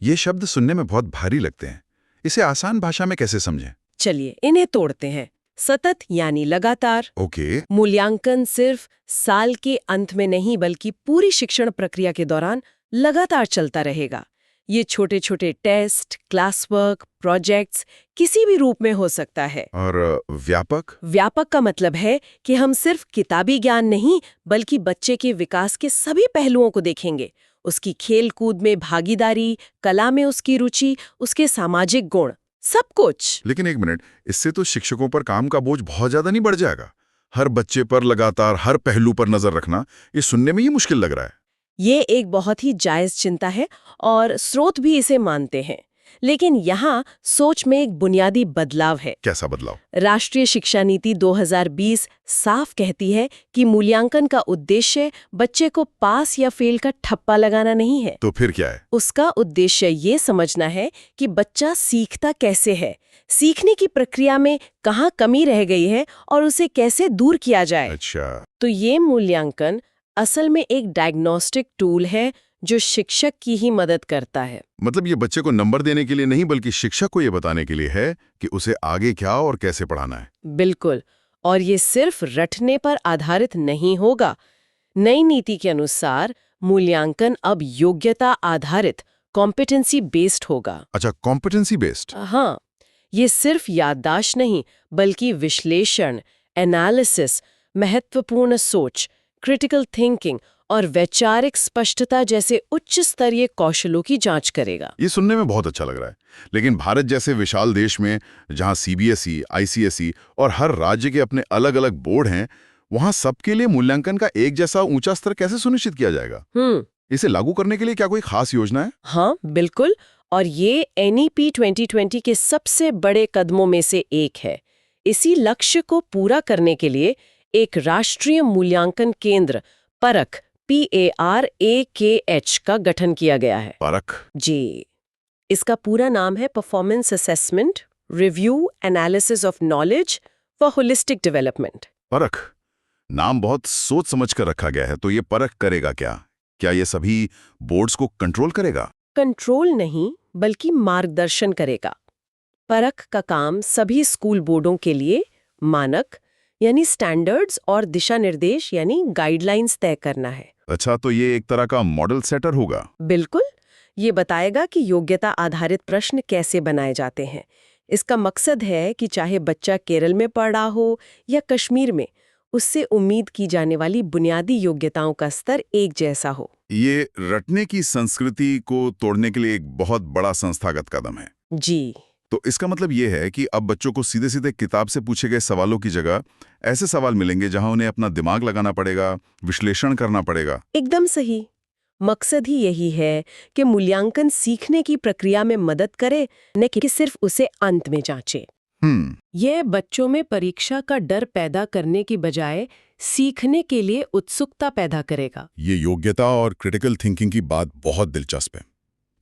ये शब्द सुनने में बहुत भारी लगते हैं। इसे आसान भाषा में कैसे समझें? चलिए इन्हें तोड़ते हैं। सतत यानी लगातार। ओके। मूल्यांकन सिर्फ साल के अंत में नहीं बल्कि पूरी शिक्षण प्रक्रिया के दौरान लगातार चलता रहेगा। ये छोटे छोटे टेस्ट, क्लास वर्क, प्रोजेक्ट्स किसी भी रूप में हो सकता है। और व्यापक? व्यापक का मतलब है कि हम सिर्फ किताबी ज्ञान नहीं बल्कि बच्चे के विकास के सभी पहलुओं को देखेंगे। उसकी खेल कूद में भागीदारी, कला में उसकी रुचि, उसके सामाजिक गुण, सब कुछ। लेकिन एक मिनट, इससे तो शिक्षकों पर काम का बोझ बहुत ज्यादा नहीं बढ़ जाएगा? हर बच्चे पर लगातार हर पहलू पर नजर रखना, ये सुनने में ही मुश्किल लग रहा है। ये एक बहुत ही जायज चिंता है और स्रोत भी इसे मानते हैं। लेकिन यहाँ सोच में एक बुनियादी बदलाव है। कैसा बदलाव? राष्ट्रीय शिक्षा नीति 2020 साफ कहती है कि मूल्यांकन का उद्देश्य बच्चे को पास या फेल का ठप्पा लगाना नहीं है। तो फिर क्या है? उसका उद्देश्य ये समझना है कि बच्चा सीखता कैसे है, सीखने की प्रक्रिया में कहाँ कमी रह गई है और उसे कैसे दूर किया जाए। अच्छा। तो ये मूल्यांकन असल में एक डायग्नोस्टिक टूल है जो शिक्षक की ही मदद करता है। मतलब ये बच्चे को नंबर देने के लिए नहीं बल्कि शिक्षक को ये बताने के लिए है कि उसे आगे क्या और कैसे पढ़ाना है। बिल्कुल। और ये सिर्फ रटने पर आधारित नहीं होगा। नई नीति के अनुसार मूल्यांकन अब योग्यता आधारित कॉम्पिटेंसी बेस्ड होगा। अच्छा, कॉम्पिटेंसी बेस्ड। हाँ, ये सिर्फ याददाश्त नहीं बल्कि विश्लेषण, एनालिसिस, महत्वपूर्ण सोच, क्रिटिकल थिंकिंग और वैचारिक स्पष्टता जैसे उच्च स्तरीय कौशलों की जांच करेगा। ये सुनने में बहुत अच्छा लग रहा है, लेकिन भारत जैसे विशाल देश में जहां सीबीएसई, आईसीएसई और हर राज्य के अपने अलग अलग बोर्ड हैं, वहां सबके लिए मूल्यांकन का एक जैसा ऊंचा स्तर कैसे सुनिश्चित किया जाएगा? इसे लागू करने के लिए क्या कोई खास योजना है? हाँ, बिल्कुल। और ये NEP 2020 के सबसे बड़े कदमों में से एक है। इसी लक्ष्य को पूरा करने के लिए एक राष्ट्रीय मूल्यांकन केंद्र परख PARAKH का गठन किया गया है। परख? जी, इसका पूरा नाम है performance assessment, review, analysis of knowledge for holistic development. परख नाम बहुत सोच समझ कर रखा गया है। तो ये परख करेगा क्या? क्या ये सभी बोर्ड्स को कंट्रोल करेगा? कंट्रोल नहीं, बल्कि मार्गदर्शन करेगा। परख का काम सभी स्कूल बोर्डों के लिए मानक यानी स्टैंडर्ड्स और दिशा निर्देश यानी गाइडलाइंस तय करना है। अच्छा, तो ये एक तरह का मॉडल सेटर होगा? बिल्कुल, ये बताएगा कि योग्यता आधारित प्रश्न कैसे बनाए जाते हैं। इसका मकसद है कि चाहे बच्चा केरल में पढ़ रहा हो या कश्मीर में, उससे उम्मीद की जाने वाली बुनियादी योग्यताओं का स्तर एक जैसा हो। ये रटने की संस्कृति को तोड़ने के लिए एक बहुत बड़ा संस्थागत कदम है। जी, तो इसका मतलब ये है कि अब बच्चों को सीधे सीधे किताब से पूछे गए सवालों की जगह ऐसे सवाल मिलेंगे जहां उन्हें अपना दिमाग लगाना पड़ेगा, विश्लेषण करना पड़ेगा। एकदम सही। मकसद ही यही है कि मूल्यांकन सीखने की प्रक्रिया में मदद करे, न कि सिर्फ उसे अंत में जांचे। यह बच्चों में परीक्षा का डर पैदा करने की बजाय सीखने के लिए उत्सुकता पैदा करेगा। ये योग्यता और क्रिटिकल थिंकिंग की बात बहुत दिलचस्प है,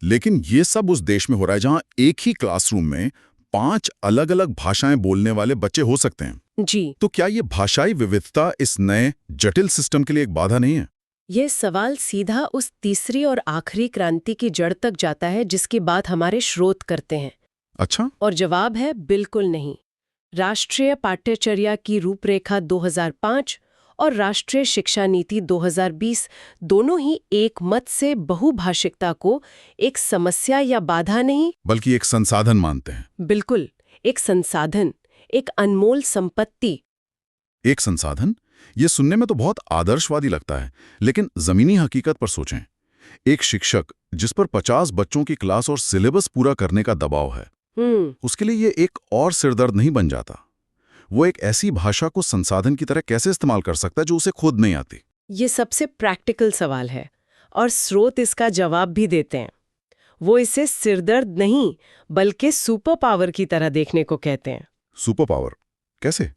लेकिन ये सब उस देश में हो रहा है जहां एक ही क्लासरूम में 5 अलग-अलग भाषाएं बोलने वाले बच्चे हो सकते हैं। जी, तो क्या ये भाषाई विविधता इस नए जटिल सिस्टम के लिए एक बाधा नहीं है? यह सवाल सीधा उस तीसरी और आखिरी क्रांति की जड़ तक जाता है जिसकी बात हमारे स्रोत करते हैं। अच्छा, और जवाब है बिल्कुल नहीं। राष्ट्रीय पाठ्यचर्या की रूपरेखा 2005 और राष्ट्रीय शिक्षा नीति 2020 दोनों ही एक मत से बहुभाषिकता को एक समस्या या बाधा नहीं, बल्कि एक संसाधन मानते हैं। बिल्कुल एक संसाधन, एक अनमोल संपत्ति। एक संसाधन? ये सुनने में तो बहुत आदर्शवादी लगता है, लेकिन जमीनी हकीकत पर सोचें। एक शिक्षक जिस पर 50 बच्चों की क्लास और सिलेबस पूरा करने का दबाव है, उसके लिए ये एक और सिरदर्द नहीं बन जाता? वो एक ऐसी भाषा को संसाधन की तरह कैसे इस्तेमाल कर सकता है जो उसे खुद नहीं आती? ये सबसे प्रैक्टिकल सवाल है और स्रोत इसका जवाब भी देते हैं। वो इसे सिरदर्द नहीं बल्कि सुपर पावर की तरह देखने को कहते हैं। सुपर पावर कैसे?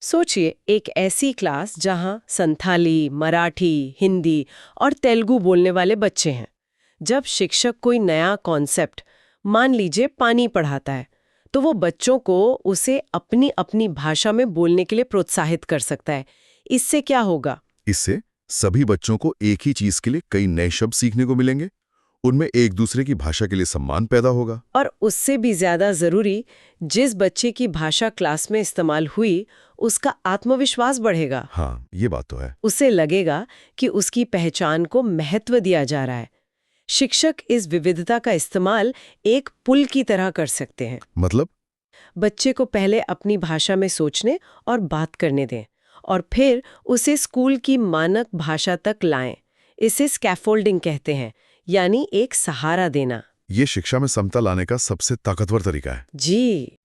सोचिए, एक ऐसी क्लास जहां संथाली, मराठी, हिंदी और तेलुगु बोलने वाले बच्चे हैं। जब शिक्षक कोई नया कॉन्सेप्ट, मान लीजिए पानी, पढ़ाता है, तो वो बच्चों को उसे अपनी अपनी भाषा में बोलने के लिए प्रोत्साहित कर सकता है। इससे क्या होगा? इससे सभी बच्चों को एक ही चीज के लिए कई नए शब्द सीखने को मिलेंगे, उनमें एक दूसरे की भाषा के लिए सम्मान पैदा होगा। और उससे भी ज्यादा जरूरी, जिस बच्चे की भाषा क्लास में इस्तेमाल हुई उसका आत्मविश्वास बढ़ेगा। हाँ, ये बात तो है। उसे लगेगा कि उसकी पहचान को महत्व दिया जा रहा है। शिक्षक इस विविधता का इस्तेमाल एक पुल की तरह कर सकते हैं। मतलब? बच्चे को पहले अपनी भाषा में सोचने और बात करने दें और फिर उसे स्कूल की मानक भाषा तक लाएं। इसे स्कैफोल्डिंग कहते हैं, यानी एक सहारा देना। ये शिक्षा में समता लाने का सबसे ताकतवर तरीका है। जी।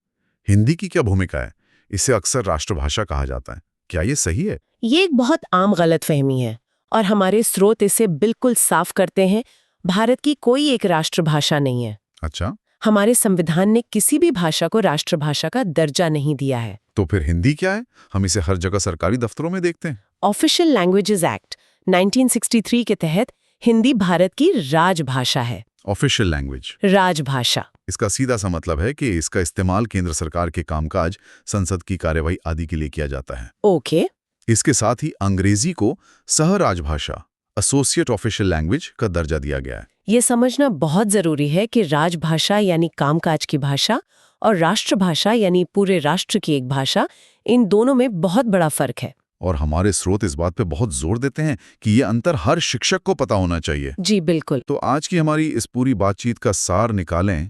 हिंदी की क्या भूमिका है? इसे अक्सर राष्ट्रभाषा कहा जाता है, क्या ये सही है? ये एक बहुत आम गलतफहमी है और हमारे स्रोत इसे बिल्कुल साफ करते हैं। भारत की कोई एक राष्ट्रभाषा नहीं है। अच्छा, हमारे संविधान ने किसी भी भाषा को राष्ट्रभाषा का दर्जा नहीं दिया है। तो फिर हिंदी क्या है? हम इसे हर जगह सरकारी दफ्तरों में देखते हैं। ऑफिशियल लैंग्वेजेस एक्ट 1963 के तहत हिंदी भारत की राजभाषा है। ऑफिशियल लैंग्वेज, राजभाषा। इसका सीधा सा मतलब है कि इसका इस्तेमाल केंद्र सरकार के कामकाज, संसद की कार्यवाही आदि के लिए किया जाता है। ओके। इसके साथ ही अंग्रेजी को सह-राजभाषा, एसोसिएट ऑफिशियल लैंग्वेज का दर्जा दिया गया है। ये समझना बहुत जरूरी है कि राजभाषा यानी कामकाज की भाषा और राष्ट्रभाषा यानी पूरे राष्ट्र की एक भाषा, इन दोनों में बहुत बड़ा फर्क है। और हमारे स्रोत इस बात पे बहुत जोर देते हैं कि ये अंतर हर शिक्षक को पता होना चाहिए। जी बिल्कुल। तो आज की हमारी इस पूरी बातचीत का सार निकालें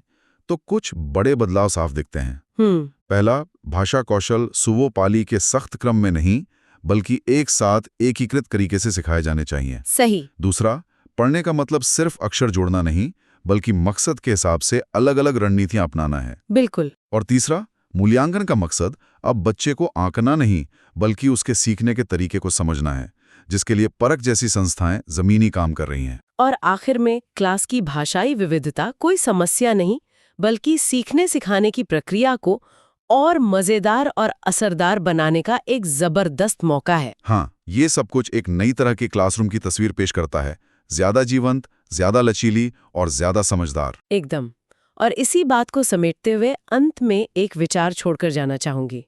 तो कुछ बड़े बदलाव साफ दिखते हैं। पहला, भाषा कौशल सुवो पाली के सख्त क्रम में नहीं बल्कि एक साथ एकीकृत तरीके से सिखाए जाने चाहिए। सही। दूसरा, पढ़ने का मतलब सिर्फ अक्षर जोड़ना नहीं बल्कि मकसद के हिसाब से अलग अलग रणनीतियां अपनाना है। बिल्कुल। और तीसरा, मूल्यांकन का मकसद अब बच्चे को आंकना नहीं बल्कि उसके सीखने के तरीके को समझना है, जिसके लिए परख जैसी संस्थाएं जमीनी काम कर रही हैं। और आखिर में क्लास की भाषाई विविधता कोई समस्या नहीं बल्कि सीखने सिखाने की प्रक्रिया को और मजेदार और असरदार बनाने का एक जबरदस्त मौका है। हाँ, ये सब कुछ एक नई तरह की क्लासरूम की तस्वीर पेश करता है, ज्यादा जीवंत, ज्यादा लचीली और ज्यादा समझदार। एकदम। और इसी बात को समेटते हुए अंत में एक विचार छोड़कर जाना चाहूंगी।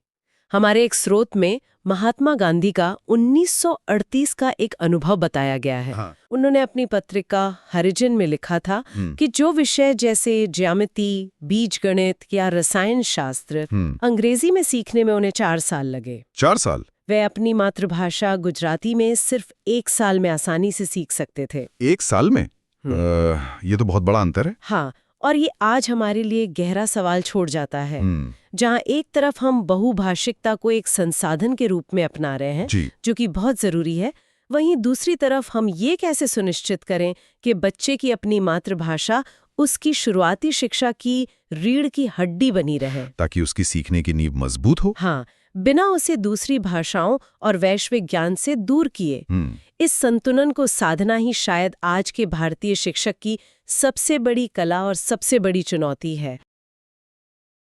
हमारे एक स्रोत में महात्मा गांधी का 1938 का एक अनुभव बताया गया है। हाँ। उन्होंने अपनी पत्रिका हरिजन में लिखा था कि जो विषय जैसे ज्यामिति, बीजगणित या रसायन शास्त्र अंग्रेजी में सीखने में उन्हें 4 साल लगे। 4 साल? वे अपनी मातृभाषा गुजराती में सिर्फ 1 साल में आसानी से सीख सकते थे। 1 साल में? ये तो बहुत बड़ा अंतर है। हाँ, और ये आज हमारे लिए गहरा सवाल छोड़ जाता है। जहाँ एक तरफ हम बहुभाषिकता को एक संसाधन के रूप में अपना रहे हैं, जो कि बहुत जरूरी है, वहीं दूसरी तरफ हम ये कैसे सुनिश्चित करें कि बच्चे की अपनी मातृभाषा उसकी शुरुआती शिक्षा की रीढ़ की हड्डी बनी रहे, ताकि उसकी सीखने की नींव मजबूत हो। हाँ, बिना उसे दूसरी भाषाओं और वैश्विक ज्ञान से दूर किए। इस संतुलन को साधना ही शायद आज के भारतीय शिक्षक की सबसे बड़ी कला और सबसे बड़ी चुनौती है।